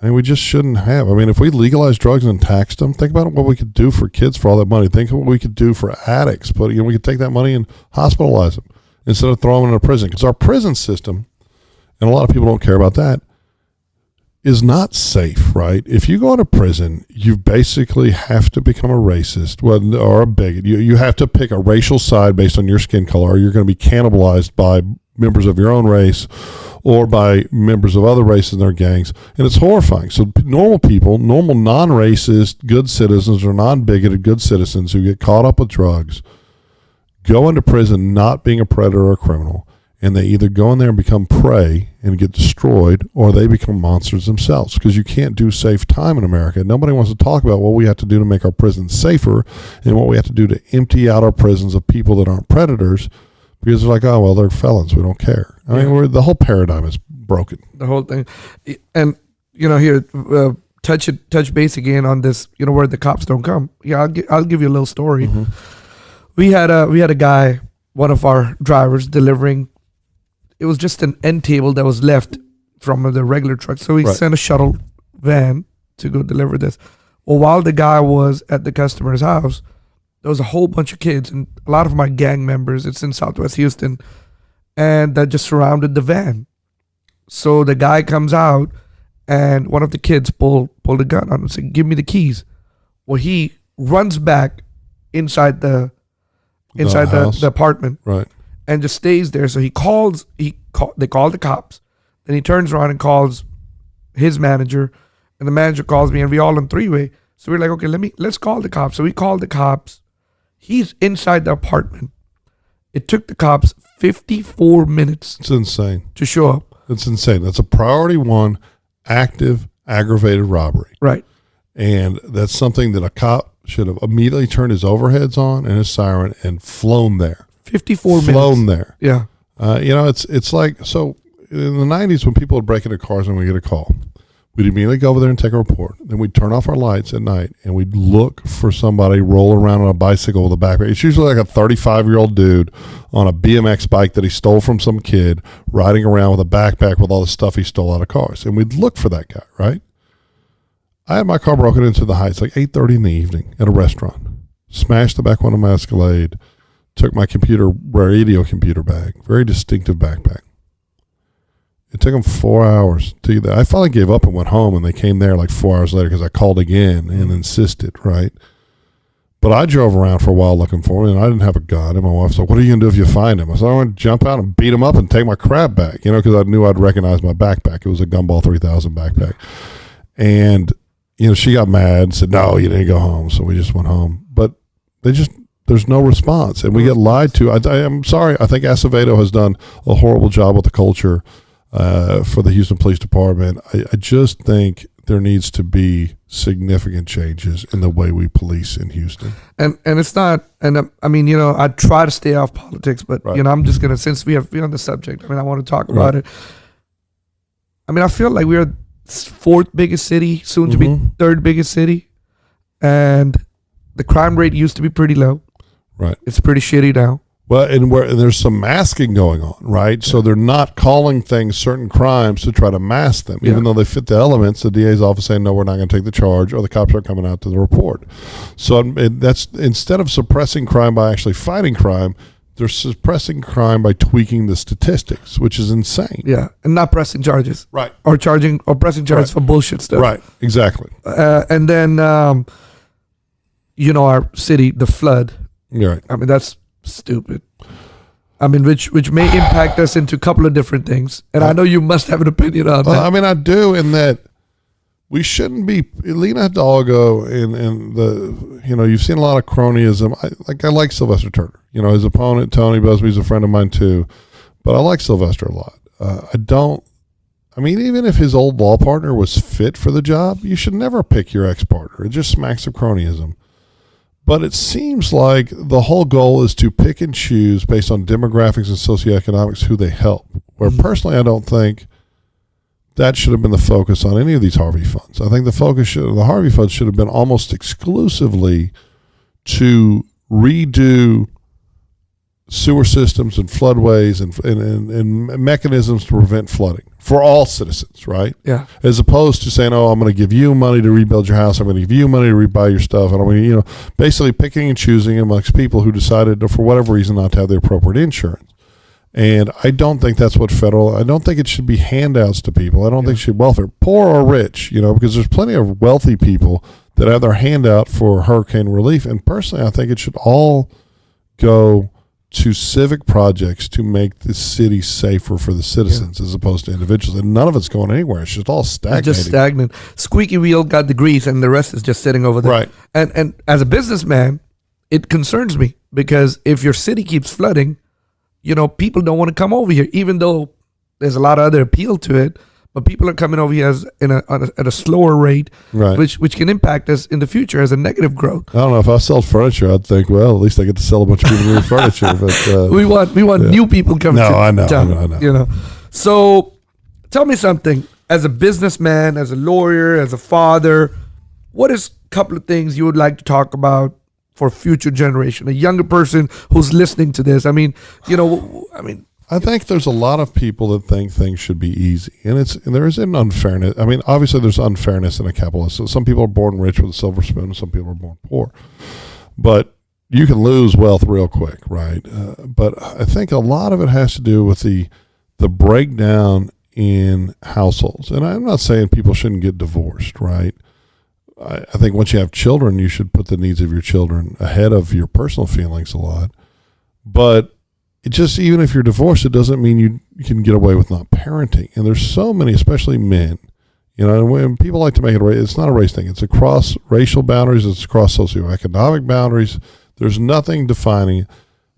we just shouldn't have. I mean, if we legalized drugs and taxed them, think about what we could do for kids for all that money. Think of what we could do for addicts. But we could take that money and hospitalize them instead of throwing them in a prison. Because our prison system, and a lot of people don't care about that, is not safe, right? If you go to prison, you basically have to become a racist or a bigot. You have to pick a racial side based on your skin color, or you're going to be cannibalized by members of your own race or by members of other races in their gangs. And it's horrifying. So normal people, normal non-racist, good citizens or non-bigoted good citizens who get caught up with drugs go into prison not being a predator or a criminal. And they either go in there and become prey and get destroyed, or they become monsters themselves, because you can't do safe time in America. Nobody wants to talk about what we have to do to make our prisons safer and what we have to do to empty out our prisons of people that aren't predators, because they're like, oh, well, they're felons. We don't care. I mean, the whole paradigm is broken. The whole thing. And, here, touch base again on this, where the cops don't come. Yeah, I'll give you a little story. Mm-hmm. We had a guy, one of our drivers, delivering. It was just an end table that was left from the regular truck. So we sent a shuttle van to go deliver this. Well, while the guy was at the customer's house, there was a whole bunch of kids and a lot of my gang members. It's in Southwest Houston. And that just surrounded the van. So the guy comes out and one of the kids pulled a gun on him and said, give me the keys. Well, he runs back inside the apartment. Right. And just stays there. So they call the cops. Then he turns around and calls his manager, and the manager calls me, and we all in 3-way. So we're like, okay, let's call the cops. So we called the cops. He's inside the apartment. It took the cops 54 minutes. It's insane to show up. It's insane. That's a priority 1 active aggravated robbery. Right. And that's something that a cop should have immediately turned his overheads on and his siren and flown there. 54 minutes. Flown there. Yeah. It's like, so in the 90s when people would break into cars and we get a call, we'd immediately go over there and take a report. Then we'd turn off our lights at night and we'd look for somebody rolling around on a bicycle with a backpack. It's usually like a 35-year-old dude on a BMX bike that he stole from some kid riding around with a backpack with all the stuff he stole out of cars. And we'd look for that guy, right? I had my car broken into the Heights like 8:30 in the evening at a restaurant. Smashed the back one of my Escalade. Took my radio computer bag, very distinctive backpack. It took them 4 hours to get that. I finally gave up and went home, and they came there like 4 hours later because I called again and insisted, right? But I drove around for a while looking for him, and I didn't have a gun. And my wife said, what are you going to do if you find him? I said, I'm going to jump out and beat him up and take my crap back, because I knew I'd recognize my backpack. It was a Gumball 3000 backpack. And, she got mad and said, no, you didn't go home. So we just went home. But there's no response, and we get lied to. I'm sorry. I think Acevedo has done a horrible job with the culture for the Houston Police Department. I just think there needs to be significant changes in the way we police in Houston. And it's not. And I try to stay off politics, but I'm just gonna, since we're on the subject. I want to talk about it. I feel like we're the 4th biggest city, soon to be 3rd biggest city, and the crime rate used to be pretty low. Right. It's pretty shitty now. Well, and there's some masking going on, right? Yeah. So they're not calling things certain crimes to try to mask them, even though they fit the elements. The DA's office saying, no, we're not going to take the charge, or the cops aren't coming out to the report. So that's, instead of suppressing crime by actually fighting crime, they're suppressing crime by tweaking the statistics, which is insane. Yeah, and not pressing charges. Right. Or pressing charges for bullshit stuff. Right, exactly. And then, our city, the flood. You're right. That's stupid. Which may impact us into a couple of different things. And I know you must have an opinion on that. I do, in that we shouldn't be, Lena Hidalgo and you've seen a lot of cronyism. I like Sylvester Turner. His opponent, Tony Busby's a friend of mine too, but I like Sylvester a lot. Even if his old law partner was fit for the job, you should never pick your ex-partner. It just smacks of cronyism. But it seems like the whole goal is to pick and choose based on demographics and socioeconomics who they help. Where personally, I don't think that should have been the focus on any of these Harvey funds. I think the focus of the Harvey funds should have been almost exclusively to redo sewer systems and floodways and mechanisms to prevent flooding for all citizens, right? Yeah. As opposed to saying, oh, I'm going to give you money to rebuild your house. I'm going to give you money to rebuy your stuff. And I'm going to, basically picking and choosing amongst people who decided, for whatever reason, not to have the appropriate insurance. And I don't think that's what I don't think it should be handouts to people. I don't think it should be welfare, poor or rich, because there's plenty of wealthy people that have their handout for hurricane relief. And personally, I think it should all go to civic projects to make the city safer for the citizens as opposed to individuals. And none of it's going anywhere. It's just all stagnating. It's just stagnant. Squeaky wheel got the grease and the rest is just sitting over there. Right. And as a businessman, it concerns me because if your city keeps flooding, people don't want to come over here, even though there's a lot of other appeal to it. But people are coming over here at a slower rate, right, which can impact us in the future as a negative growth. I don't know if I sold furniture, I'd think, well, at least I get to sell a bunch of people new furniture. But we want new people coming. No, to I know, town, I know. So, tell me something. As a businessman, as a lawyer, as a father, what is a couple of things you would like to talk about for future generation, a younger person who's listening to this? I think there's a lot of people that think things should be easy, and there is an unfairness. I mean, obviously there's unfairness in a capitalist. So some people are born rich with a silver spoon, and some people are born poor. But you can lose wealth real quick, right? But I think a lot of it has to do with the breakdown in households. And I'm not saying people shouldn't get divorced, right? I think once you have children, you should put the needs of your children ahead of your personal feelings a lot. But it just, even if you're divorced, it doesn't mean you can get away with not parenting. And there's so many, especially men, and when people like to make it a race, it's not a race thing. It's across racial boundaries. It's across socioeconomic boundaries. There's nothing defining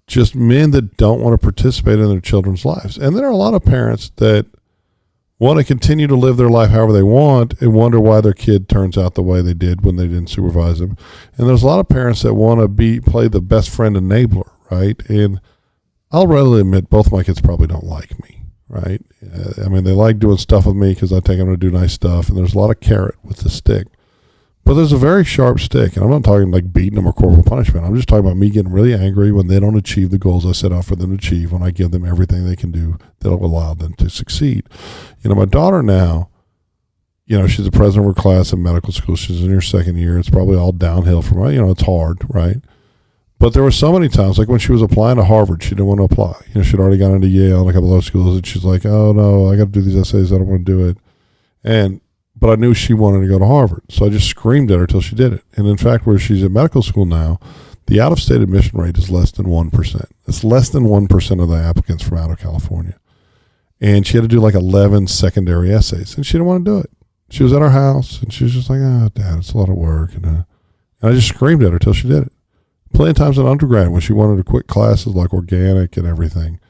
just men that don't want to participate in their children's lives. And there are a lot of parents that want to continue to live their life however they want and wonder why their kid turns out the way they did when they didn't supervise them. And there's a lot of parents that want to play the best friend enabler, right? And I'll readily admit both my kids probably don't like me, right? They like doing stuff with me because I take them to do nice stuff, and there's a lot of carrot with the stick. But there's a very sharp stick, and I'm not talking like beating them or corporal punishment. I'm just talking about me getting really angry when they don't achieve the goals I set out for them to achieve, when I give them everything they can do that'll allow them to succeed. My daughter now, she's the president of her class in medical school. She's in her second year. It's probably all downhill from her. It's hard, right? But there were so many times, like when she was applying to Harvard, she didn't want to apply. She'd already gone into Yale and a couple of other schools, and she's like, oh, no, I got to do these essays. I don't want to do it. But I knew she wanted to go to Harvard, so I just screamed at her till she did it. And in fact, where she's at medical school now, the out-of-state admission rate is less than 1%. It's less than 1% of the applicants from out of California. And she had to do like 11 secondary essays, and she didn't want to do it. She was at our house, and she was just like, oh, Dad, it's a lot of work. And I just screamed at her till she did it. Plenty of times in undergrad when she wanted to quit classes like organic and everything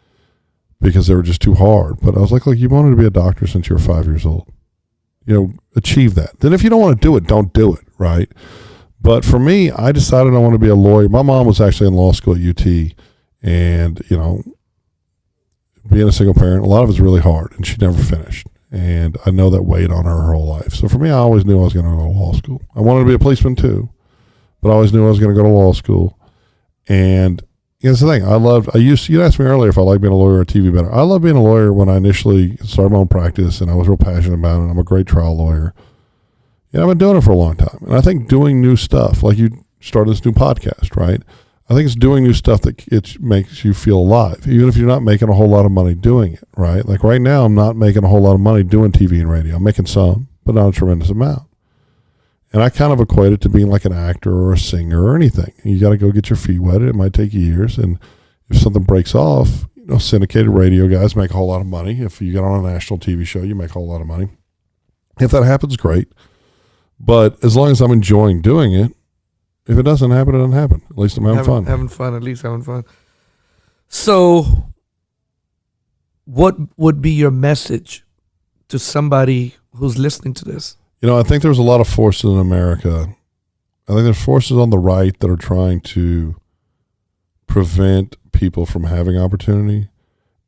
because they were just too hard. But I was like, look, you wanted to be a doctor since you were 5 years old. Achieve that. Then if you don't want to do it, don't do it, right? But for me, I decided I want to be a lawyer. My mom was actually in law school at UT, and, being a single parent, a lot of it's really hard, and she never finished. And I know that weighed on her whole life. So for me, I always knew I was going to go to law school. I wanted to be a policeman too, but I always knew I was going to go to law school. And here's the thing. You asked me earlier if I like being a lawyer or TV better. I love being a lawyer when I initially started my own practice, and I was real passionate about it. I'm a great trial lawyer. I've been doing it for a long time. And I think doing new stuff, like you started this new podcast, right? I think it's doing new stuff that it makes you feel alive, even if you're not making a whole lot of money doing it, right? Like right now, I'm not making a whole lot of money doing TV and radio. I'm making some, but not a tremendous amount. And I kind of equate it to being like an actor or a singer or anything. You got to go get your feet wet. It might take years. And if something breaks off, syndicated radio guys make a whole lot of money. If you get on a national TV show, you make a whole lot of money. If that happens, great. But as long as I'm enjoying doing it, if it doesn't happen, it doesn't happen. At least I'm having fun. At least having fun. So what would be your message to somebody who's listening to this? I think there's a lot of forces in America. I think there's forces on the right that are trying to prevent people from having opportunity.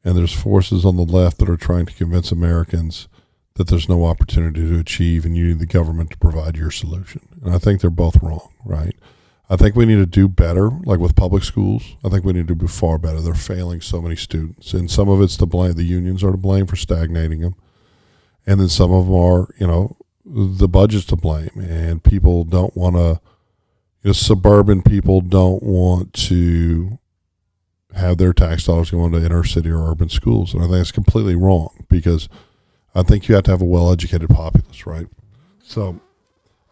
And there's forces on the left that are trying to convince Americans that there's no opportunity to achieve and you need the government to provide your solution. And I think they're both wrong, right? I think we need to do better, like with public schools. I think we need to do far better. They're failing so many students. And some of it's to blame. The unions are to blame for stagnating them. And then some of them are, the budget's to blame. And people don't want to, suburban people don't want to have their tax dollars going to inner city or urban schools. And I think it's completely wrong because I think you have to have a well-educated populace, right? So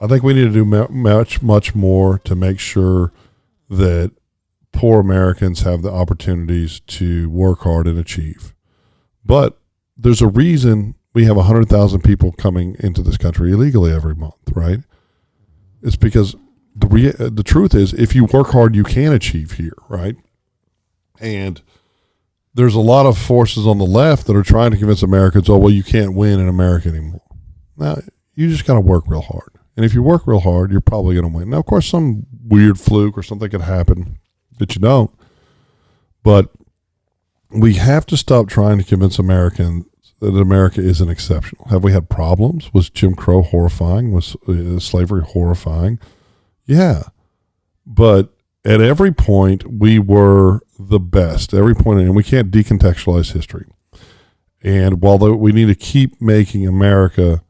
I think we need to do much more to make sure that poor Americans have the opportunities to work hard and achieve. But there's a reason we have 100,000 people coming into this country illegally every month, right? It's because the truth is, if you work hard, you can achieve here, right? And there's a lot of forces on the left that are trying to convince Americans, oh, well, you can't win in America anymore. Now, you just got to work real hard. And if you work real hard, you're probably going to win. Now, of course, some weird fluke or something could happen that you don't. But we have to stop trying to convince Americans that America isn't exceptional. Have we had problems? Was Jim Crow horrifying? Was slavery horrifying? Yeah. But at every point, we were the best. Every point, and we can't decontextualize history. And while we need to keep making America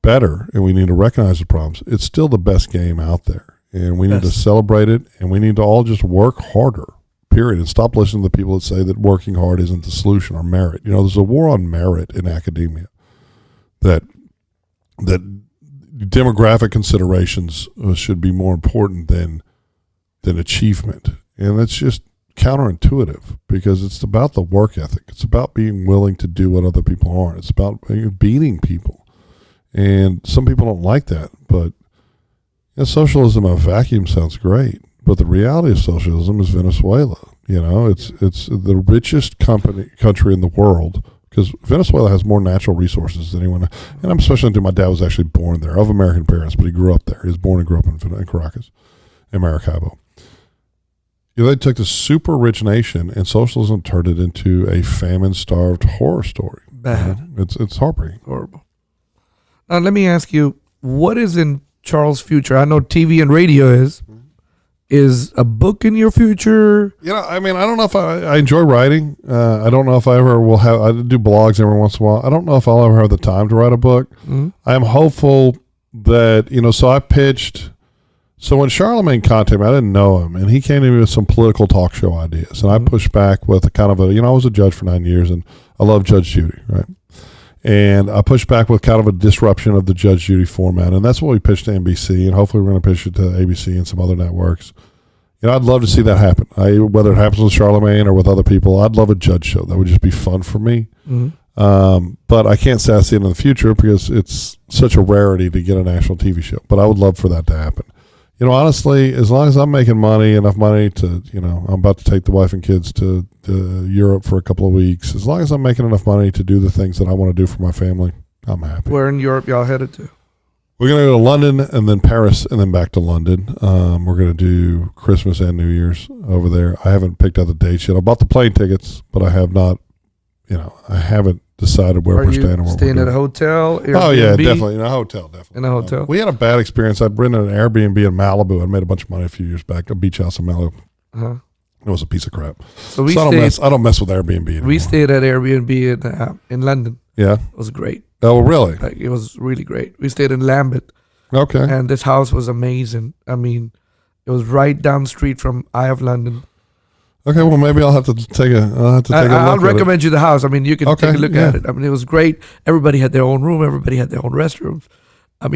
better and we need to recognize the problems, it's still the best game out there. And we need to celebrate it, and we need to all just work harder, period, and stop listening to the people that say that working hard isn't the solution or merit. There's a war on merit in academia that demographic considerations should be more important than achievement. And that's just counterintuitive because it's about the work ethic. It's about being willing to do what other people aren't. It's about beating people. And some people don't like that, but socialism in a vacuum sounds great. But the reality of socialism is Venezuela. It's the richest country in the world because Venezuela has more natural resources than anyone. And I'm especially into my dad was actually born there, of American parents, but he grew up there. He was born and grew up in Caracas, in Maracaibo. They took this super rich nation and socialism turned it into a famine-starved horror story. Bad. It's heartbreaking. Horrible. Now, let me ask you, what is in Charles' future? I know TV and radio is. Is a book in your future? I don't know if I enjoy writing. I don't know if I ever will have. I do blogs every once in a while. I don't know if I'll ever have the time to write a book. Mm-hmm. I'm hopeful that, so I pitched. So when Charlemagne contacted me, I didn't know him, and he came to me with some political talk show ideas, and I pushed back with a kind of I was a judge for 9 years, and I love Judge Judy, right? And I pushed back with kind of a disruption of the Judge Judy format, and that's what we pitched to NBC, and hopefully we're going to pitch it to ABC and some other networks. I'd love to see that happen. Whether it happens with Charlemagne or with other people, I'd love a judge show. That would just be fun for me. Mm-hmm. But I can't say I see it in the future because it's such a rarity to get a national TV show. But I would love for that to happen. Honestly, as long as I'm making enough money to, I'm about to take the wife and kids to Europe for a couple of weeks. As long as I'm making enough money to do the things that I want to do for my family, I'm happy. Where in Europe y'all headed to? We're going to go to London and then Paris and then back to London. We're going to do Christmas and New Year's over there. I haven't picked out the dates yet. I bought the plane tickets, but I have not, I haven't decided where we're staying. Are you staying at a hotel? Airbnb? Oh, yeah, definitely. In a hotel, definitely. In a hotel. We had a bad experience. I'd rented an Airbnb in Malibu. I made a bunch of money a few years back, a beach house in Malibu. Uh-huh. It was a piece of crap. So I don't mess with Airbnb anymore. We stayed at Airbnb in London. Yeah. It was great. Oh, really? It was really great. We stayed in Lambeth. Okay. And this house was amazing. It was right down the street from Eye of London. Okay, well, maybe I'll have to take a look at it. I'll recommend you the house. You can take a look at it. It was great. Everybody had their own room. Everybody had their own restrooms. I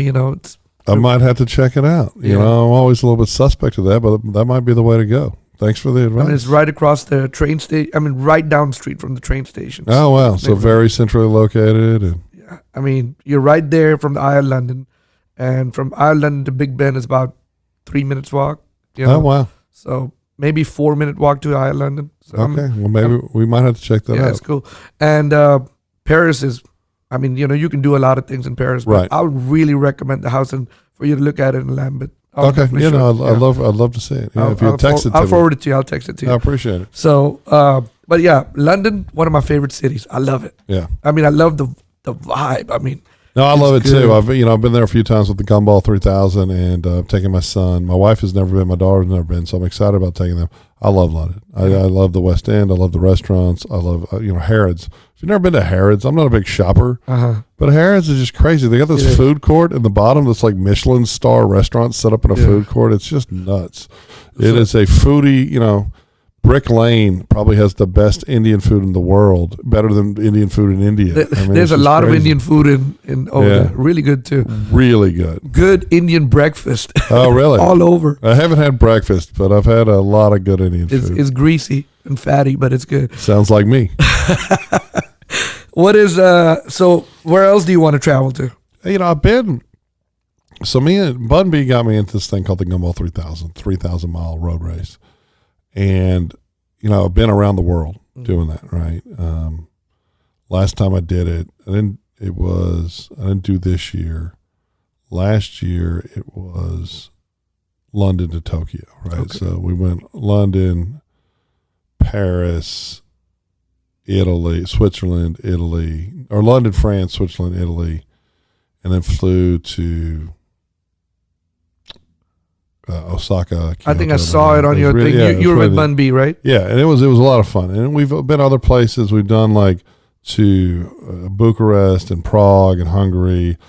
might have to check it out. I'm always a little bit suspect of that, but that might be the way to go. Thanks for the advice. It's right across the train station. Right down the street from the train station. Oh, wow. So very centrally located. And yeah. You're right there from the Eye of London. And from Eye of London to Big Ben is about 3 minutes walk. Oh, wow. So maybe 4 minute walk to Eye of London. So okay. Well, maybe we might have to check that out. Yeah, it's cool. And Paris is, you can do a lot of things in Paris. But right. I would really recommend the house and for you to look at it in Lambeth. I'd love to see it. Yeah, if you text it to me. I'll forward it to you. I'll text it to you. I appreciate it. So, but yeah, London, one of my favorite cities. I love it. Yeah. I love the vibe. No, I love it good. too. I've been there a few times with the Gumball 3000, and I've taken my son. My wife has never been. My daughter's never been. So I'm excited about taking them. I love London. I love the West End. I love the restaurants. I love Harrods. If you've never been to Harrods, I'm not a big shopper, but Harrods is just crazy. They got this food court in the bottom that's like Michelin star restaurant set up in a food court. It's just nuts. It is a foodie. Brick Lane probably has the best Indian food in the world, better than Indian food in India. There's a lot of Indian food in there. Really good too. Really good. Good Indian breakfast. Oh, really? All over. I haven't had breakfast, but I've had a lot of good Indian food. It's greasy and fatty, but it's good. Sounds like me. What is so where else do you want to travel to? I've been. So me and Bun B got me into this thing called the Gumball 3,000 mile road race. And, I've been around the world doing that, right? Last time I did it, I didn't do this year. Last year it was London to Tokyo, right? Okay. So we went London, Paris, Italy, Switzerland, Italy, or London, France, Switzerland, Italy, and then flew to Osaka. Kyoto, I think I saw it on your thing. You were with Bun B, right? Yeah, and it was a lot of fun. And we've been other places. We've done like to Bucharest and Prague and Hungary.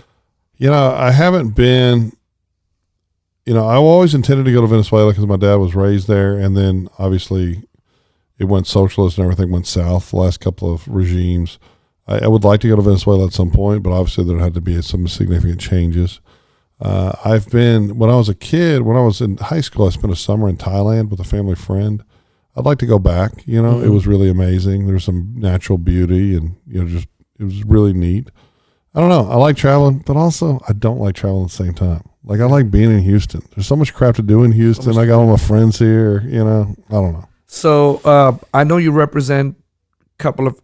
I haven't been. I always intended to go to Venezuela because my dad was raised there, and then obviously it went socialist and everything went south. The last couple of regimes. I would like to go to Venezuela at some point, but obviously there had to be some significant changes. I've been, when I was a kid, when I was in high school, I spent a summer in Thailand with a family friend. I'd like to go back. It was really amazing. There's some natural beauty and, it was really neat. I don't know. I like traveling, but also I don't like traveling at the same time. Like I like being in Houston. There's so much crap to do in Houston. I got all my friends here, I don't know. So, I know you represent a couple of,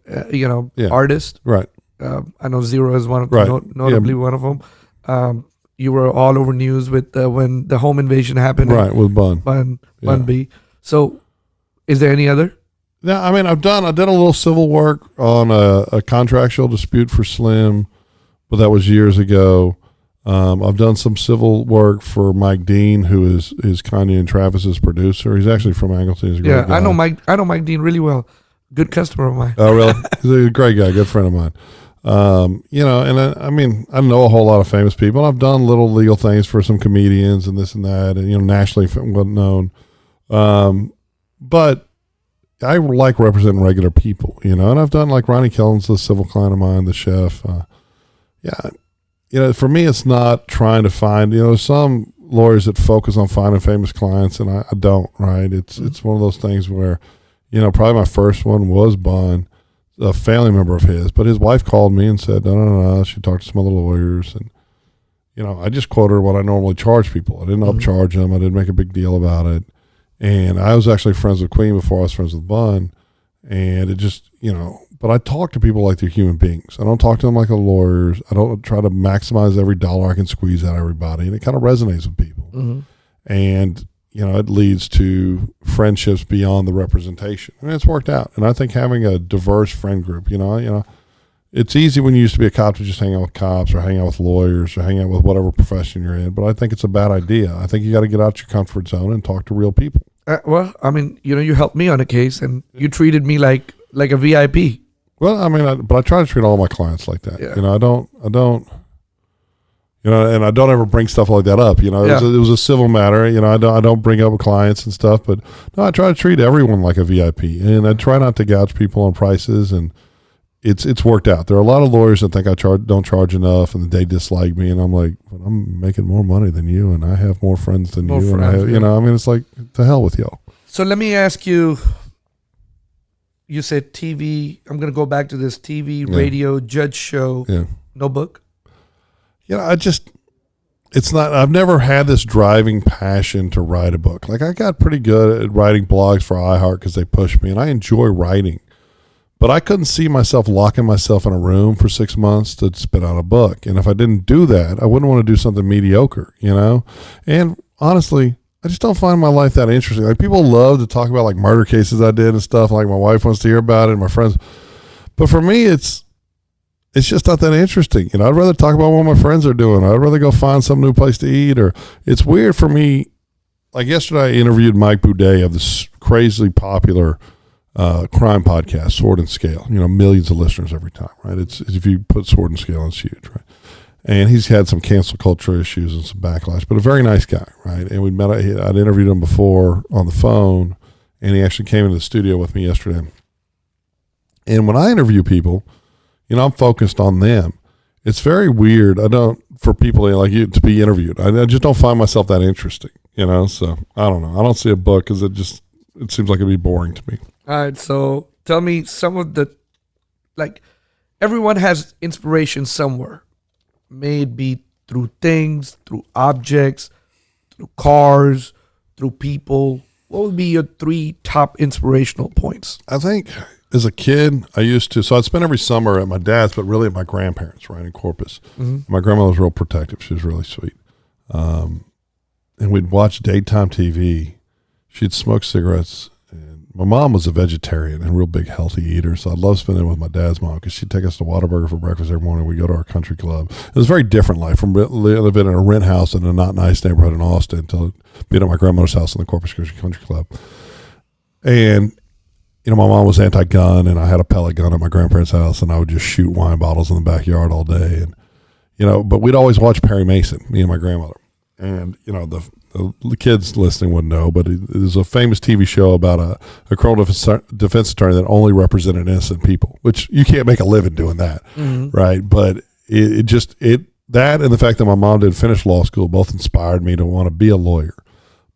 artists. Right. I know Zero is one of them, notably one of them. You were all over news with when the home invasion happened. Right, with Bun B. So, is there any other? Yeah, I did a little civil work on a contractual dispute for Slim, but that was years ago. I've done some civil work for Mike Dean, who is Kanye and Travis's producer. He's actually from Angleton. He's a great guy. I know Mike Dean really well. Good customer of mine. Oh, really? He's a great guy, good friend of mine. And I know a whole lot of famous people. I've done little legal things for some comedians and this and that, and nationally well known. But I like representing regular people, and I've done like Ronnie Kellen's the civil client of mine, the chef. For me, it's not trying to find. There's some lawyers that focus on finding famous clients, and I don't. Right? It's one of those things where, probably my first one was Bun, a family member of his, but his wife called me and said, no, she talked to some other lawyers. And, I just quoted her what I normally charge people. I didn't upcharge them. I didn't make a big deal about it. And I was actually friends with Queen before I was friends with Bun. And it just, but I talk to people like they're human beings. I don't talk to them like lawyers. I don't try to maximize every dollar I can squeeze out of everybody. And it kind of resonates with people. Mm-hmm. And, it leads to friendships beyond the representation. And it's worked out. And I think having a diverse friend group, it's easy when you used to be a cop to just hang out with cops or hang out with lawyers or hang out with whatever profession you're in. But I think it's a bad idea. I think you got to get out your comfort zone and talk to real people. You helped me on a case and you treated me like a VIP. Well, but I try to treat all my clients like that. Yeah. I don't, and I don't ever bring stuff like that up. It was a civil matter. I don't bring up clients and stuff, but no, I try to treat everyone like a VIP, and I try not to gouge people on prices. And it's worked out. There are a lot of lawyers that think I don't charge enough, and they dislike me, and I'm like, but I'm making more money than you, and I have more friends than you, and I have, it's like, to hell with y'all. So let me ask you. You said TV. I'm going to go back to this TV, radio, judge show. Yeah. No book. I've never had this driving passion to write a book. Like I got pretty good at writing blogs for iHeart because they pushed me, and I enjoy writing, but I couldn't see myself locking myself in a room for 6 months to spit out a book. And if I didn't do that, I wouldn't want to do something mediocre, and honestly, I just don't find my life that interesting. Like people love to talk about like murder cases I did and stuff. Like my wife wants to hear about it and my friends, but for me, it's it's just not that interesting. I'd rather talk about what my friends are doing. I'd rather go find some new place to eat. Or it's weird for me. Like yesterday, I interviewed Mike Boudet of this crazily popular crime podcast, Sword and Scale. Millions of listeners every time, right? It's if you put Sword and Scale, it's huge, right? And he's had some cancel culture issues and some backlash, but a very nice guy, right? And we met. I'd interviewed him before on the phone, and he actually came into the studio with me yesterday. And when I interview people, I'm focused on them. It's very weird. For people like you to be interviewed. I just don't find myself that interesting, So I don't know. I don't see a book because it seems like it'd be boring to me. All right. So tell me some of the, everyone has inspiration somewhere. May it be through things, through objects, through cars, through people. What would be your 3 top inspirational points? I think as a kid, I used to. So I'd spend every summer at my dad's, but really at my grandparents', right, in Corpus. Mm-hmm. My grandmother was real protective. She was really sweet. And we'd watch daytime TV. She'd smoke cigarettes. And my mom was a vegetarian and a real big healthy eater. So I'd love spending it with my dad's mom because she'd take us to Whataburger for breakfast every morning. We'd go to our country club. It was a very different life from living in a rent house in a not nice neighborhood in Austin to being at my grandmother's house in the Corpus Christi Country Club. And my mom was anti-gun, and I had a pellet gun at my grandparents' house, and I would just shoot wine bottles in the backyard all day. And, but we'd always watch Perry Mason, me and my grandmother. And, the kids listening wouldn't know, but it was a famous TV show about a criminal defense attorney that only represented innocent people, which you can't make a living doing that, right? But that and the fact that my mom didn't finish law school both inspired me to want to be a lawyer.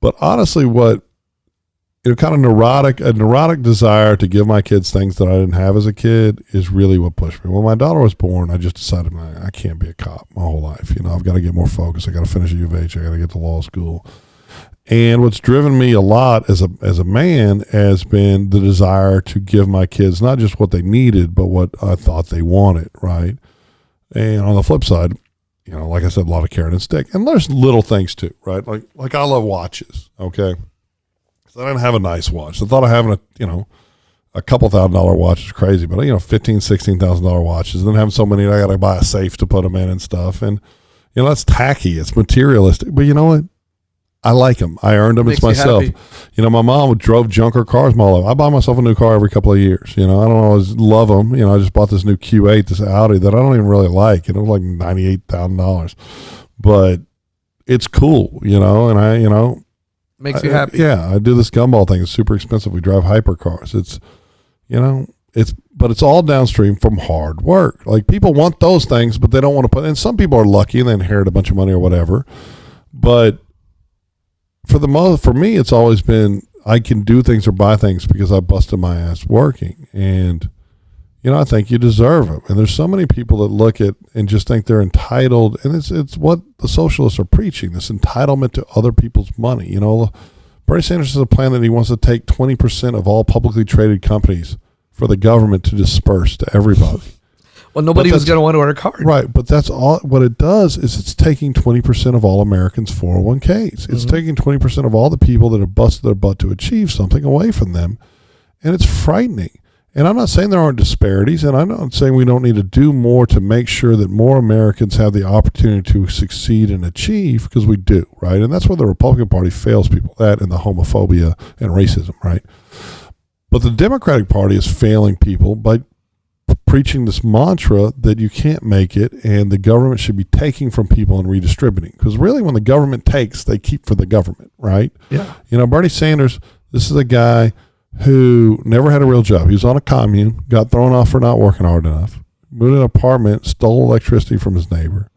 But honestly, kind of a neurotic desire to give my kids things that I didn't have as a kid is really what pushed me. When my daughter was born, I just decided I can't be a cop my whole life. I've got to get more focused. I got to finish at U of H. I got to get to law school. And what's driven me a lot as a man has been the desire to give my kids not just what they needed, but what I thought they wanted, right? And on the flip side, like I said, a lot of carrot and stick. And there's little things too, right? Like I love watches, okay? I didn't have a nice watch. I thought of having a couple $1,000 watch is crazy, but $15,000, $16,000 watches, and then having so many, I got to buy a safe to put them in and stuff. And that's tacky. It's materialistic, but you know what? I like them. I earned them. It's myself. My mom drove junker cars my life. I buy myself a new car every couple of years. I don't always love them. I just bought this new Q8, this Audi that I don't even really like. It was like $98,000, but it's cool. And I makes you happy. Yeah, I do this gumball thing. It's super expensive. We drive hypercars. But it's all downstream from hard work. Like people want those things, but they don't want to put. And some people are lucky and they inherit a bunch of money or whatever. But for me, it's always been I can do things or buy things because I busted my ass working. And I think you deserve them. And there's so many people that look at and just think they're entitled. And it's what the socialists are preaching, this entitlement to other people's money. Bernie Sanders has a plan that he wants to take 20% of all publicly traded companies for the government to disperse to everybody. Well, nobody was going to want to work hard. Right. But that's all. What it does is it's taking 20% of all Americans' 401ks. It's taking 20% of all the people that have busted their butt to achieve something away from them. And it's frightening. And I'm not saying there aren't disparities, and I'm not saying we don't need to do more to make sure that more Americans have the opportunity to succeed and achieve, because we do, right? And that's where the Republican Party fails people, that and the homophobia and racism, right? But the Democratic Party is failing people by preaching this mantra that you can't make it and the government should be taking from people and redistributing. Because really when the government takes, they keep for the government, right? Yeah. Bernie Sanders, this is a guy who never had a real job. He was on a commune, got thrown off for not working hard enough, moved in an apartment, stole electricity from his neighbor,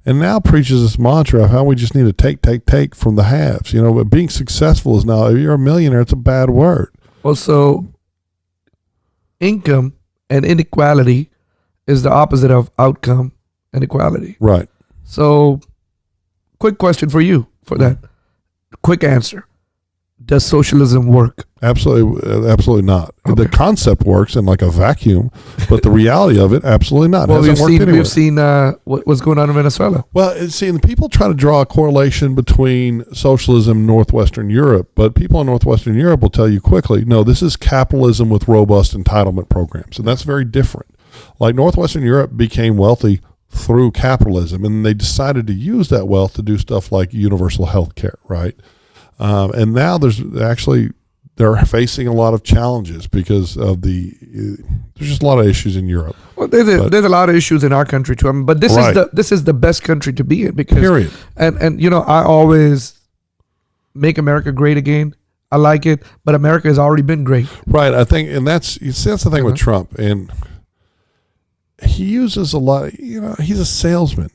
and now preaches this mantra of how we just need to take from the haves. But being successful is now, if you're a millionaire, it's a bad word. Also, income and inequality is the opposite of outcome and equality. Right. So, quick question for you for that. Quick answer. Does socialism work? Absolutely not. Okay. The concept works in like a vacuum, but the reality of it, absolutely not. Well, we've seen what's going on in Venezuela. Well, and people try to draw a correlation between socialism and Northwestern Europe, but people in Northwestern Europe will tell you quickly, no, this is capitalism with robust entitlement programs, and that's very different. Like Northwestern Europe became wealthy through capitalism, and they decided to use that wealth to do stuff like universal health care, right? And now they're facing a lot of challenges because of there's just a lot of issues in Europe. Well, there's a lot of issues in our country too. I mean, but this is the best country to be in because Period. And I always make America great again. I like it, but America has already been great. Right. I think, and that's the thing with Trump, and he uses a lot. He's a salesman.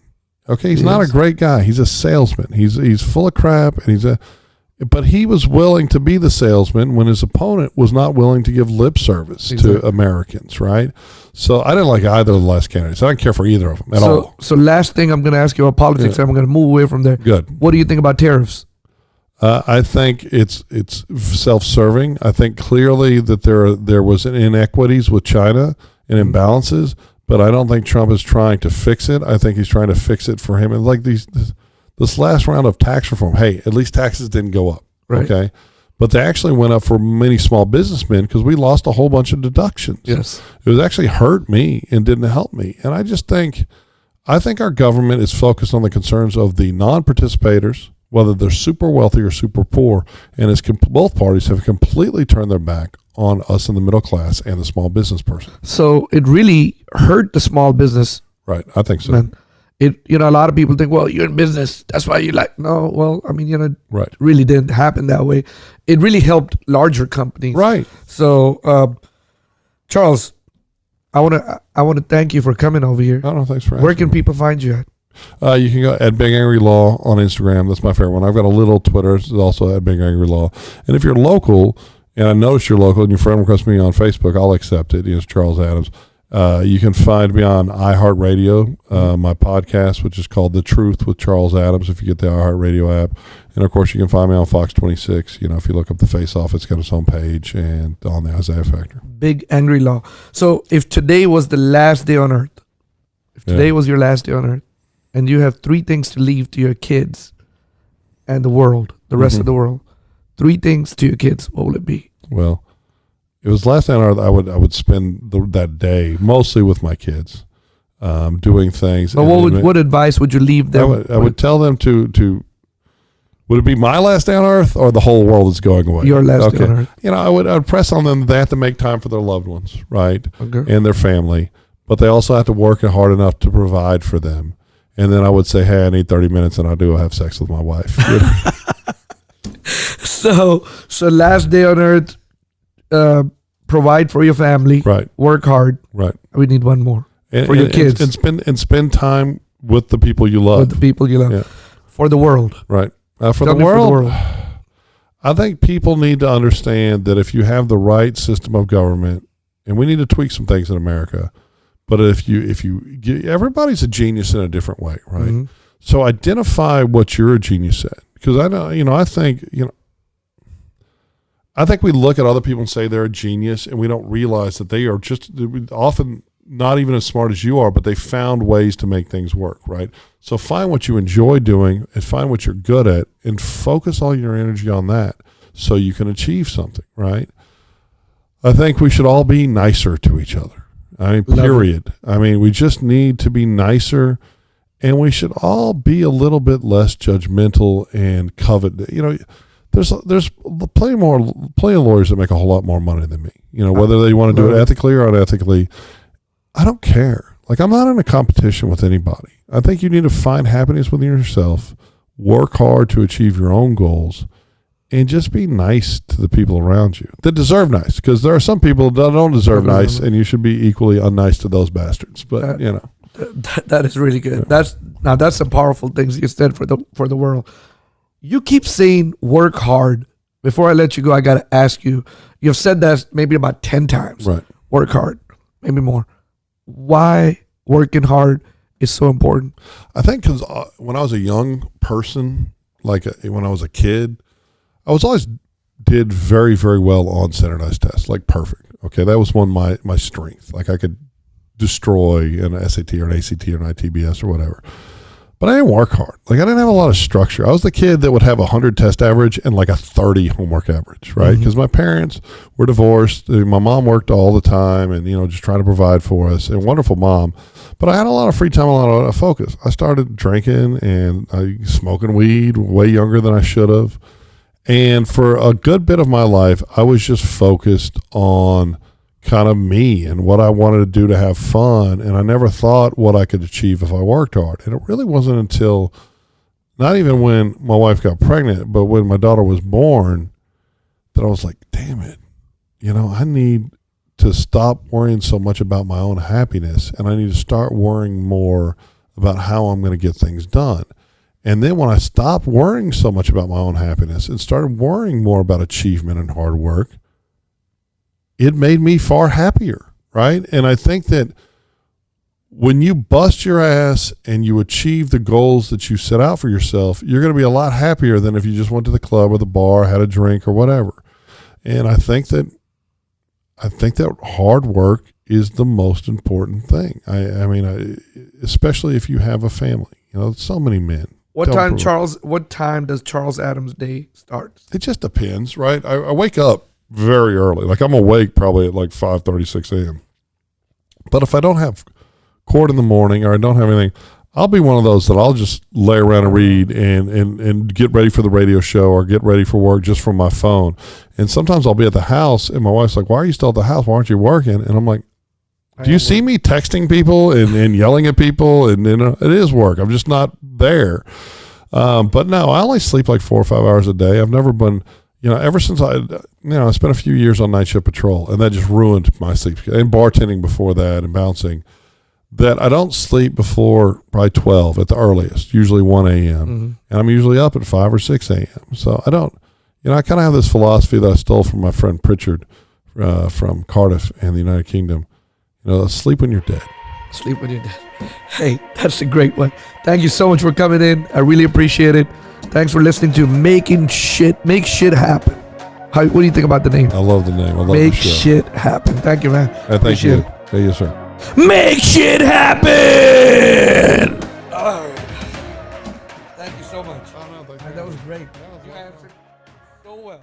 Okay, he's not a great guy. He's a salesman. He's full of crap, and but he was willing to be the salesman when his opponent was not willing to give lip service to Americans, right? So I didn't like either of the last candidates. I don't care for either of them at all. So last thing I'm going to ask you about politics, and I'm going to move away from there. Good. What do you think about tariffs? I think it's self-serving. I think clearly that there was inequities with China and imbalances, but I don't think Trump is trying to fix it. I think he's trying to fix it for him. And like this last round of tax reform, hey, at least taxes didn't go up, okay? But they actually went up for many small businessmen because we lost a whole bunch of deductions. Yes. It was actually hurt me and didn't help me. And I think our government is focused on the concerns of the non-participators, whether they're super wealthy or super poor, and both parties have completely turned their back on us in the middle class and the small business person. So it really hurt the small business. Right, I think so. Man. A lot of people think, well, you're in business, that's why you no, well, I mean, it really didn't happen that way. It really helped larger companies. Right. So, Charles, I want to thank you for coming over here. Oh, no, thanks for asking. Where can people find you at? You can go at Big Angry Law on Instagram. That's my favorite one. I've got a little Twitter. It's also at Big Angry Law. And if you're local, and I notice you're local, and your friend requests me on Facebook, I'll accept it. It's Charles Adams. You can find me on iHeartRadio, my podcast, which is called The Truth with Charles Adams, if you get the iHeartRadio app. And, of course, you can find me on Fox 26. If you look up the Face Off, it's got its own page and on the Isaiah Factor. Big Angry Law. So if today was the last day on earth, if today was your last day on earth, and you have 3 things to leave to your kids and the world, the rest of the world, 3 things to your kids, what will it be? Well, it was last night I would spend that day mostly with my kids, doing things. But what advice would you leave them? I would tell them to. Would it be my last day on earth or the whole world is going away? Your last day on earth. I would press on them that they have to make time for their loved ones, right, and their family, but they also have to work hard enough to provide for them. And then I would say, hey, I need 30 minutes, and I do have sex with my wife. So last day on earth. Provide for your family, right? Work hard, right? We need one more for your kids, and spend time with the people you love, for the world, right? For the world, I think people need to understand that if you have the right system of government, and we need to tweak some things in America, but if you everybody's a genius in a different way, right? Mm-hmm. So identify what you're a genius at, because I think we look at other people and say they're a genius, and we don't realize that they are just often not even as smart as you are, but they found ways to make things work, right? So find what you enjoy doing and find what you're good at and focus all your energy on that so you can achieve something, right? I think we should all be nicer to each other. Period. We just need to be nicer, and we should all be a little bit less judgmental and covet. There's plenty of lawyers that make a whole lot more money than me. Whether they want to do it ethically or unethically, I don't care. Like, I'm not in a competition with anybody. I think you need to find happiness within yourself, work hard to achieve your own goals, and just be nice to the people around you that deserve nice. Because there are some people that don't deserve nice, and you should be equally unnice to those bastards. But that is really good. That's some powerful things you said for the world. You keep saying work hard. Before I let you go, I got to ask you. You've said that maybe about 10 times. Right. Work hard, maybe more. Why working hard is so important? I think because when I was a young person, when I was a kid, I was always did very, very well on standardized tests, like perfect. Okay, that was my strength. Like I could destroy an SAT or an ACT or an ITBS or whatever. But I didn't work hard. Like, I didn't have a lot of structure. I was the kid that would have 100 test average and like a 30 homework average, right? Because my parents were divorced. My mom worked all the time and, just trying to provide for us. And wonderful mom. But I had a lot of free time, a lot of focus. I started drinking and smoking weed way younger than I should have. And for a good bit of my life, I was just focused on kind of me and what I wanted to do to have fun. And I never thought what I could achieve if I worked hard. And it really wasn't until, not even when my wife got pregnant, but when my daughter was born, that I was like, damn it, I need to stop worrying so much about my own happiness, and I need to start worrying more about how I'm going to get things done. And then when I stopped worrying so much about my own happiness and started worrying more about achievement and hard work, it made me far happier, right? And I think that when you bust your ass and you achieve the goals that you set out for yourself, you're going to be a lot happier than if you just went to the club or the bar, had a drink or whatever. And I think that hard work is the most important thing. I mean, especially if you have a family. So many men. What time does Charles Adams' day start? It just depends, right? I wake up very early. Like, I'm awake probably at like 5:36 a.m. But if I don't have court in the morning or I don't have anything, I'll be one of those that I'll just lay around and read and get ready for the radio show or get ready for work just from my phone. And sometimes I'll be at the house and my wife's like, why are you still at the house? Why aren't you working? And I'm like, do you see me texting people and yelling at people? And it is work. I'm just not there. But no, I only sleep like 4 or 5 hours a day. I've never been, ever since I spent a few years on night shift patrol, and that just ruined my sleep. And bartending before that and bouncing, that I don't sleep before probably 12 at the earliest, usually 1 a.m. And I'm usually up at 5 or 6 a.m. So I don't, I kind of have this philosophy that I stole from my friend Pritchard from Cardiff and the United Kingdom. Sleep when you're dead. Sleep when you're dead. Hey, that's a great one. Thank you so much for coming in. I really appreciate it. Thanks for listening to Make Shit Happen. What do you think about the name? I love the name. I love Make the show. Shit Happen. Thank you, man. Thank you. Hey, yes, sir. Make shit happen. All right. Thank you so much. Oh, no, thank you. That was great. You answered so well.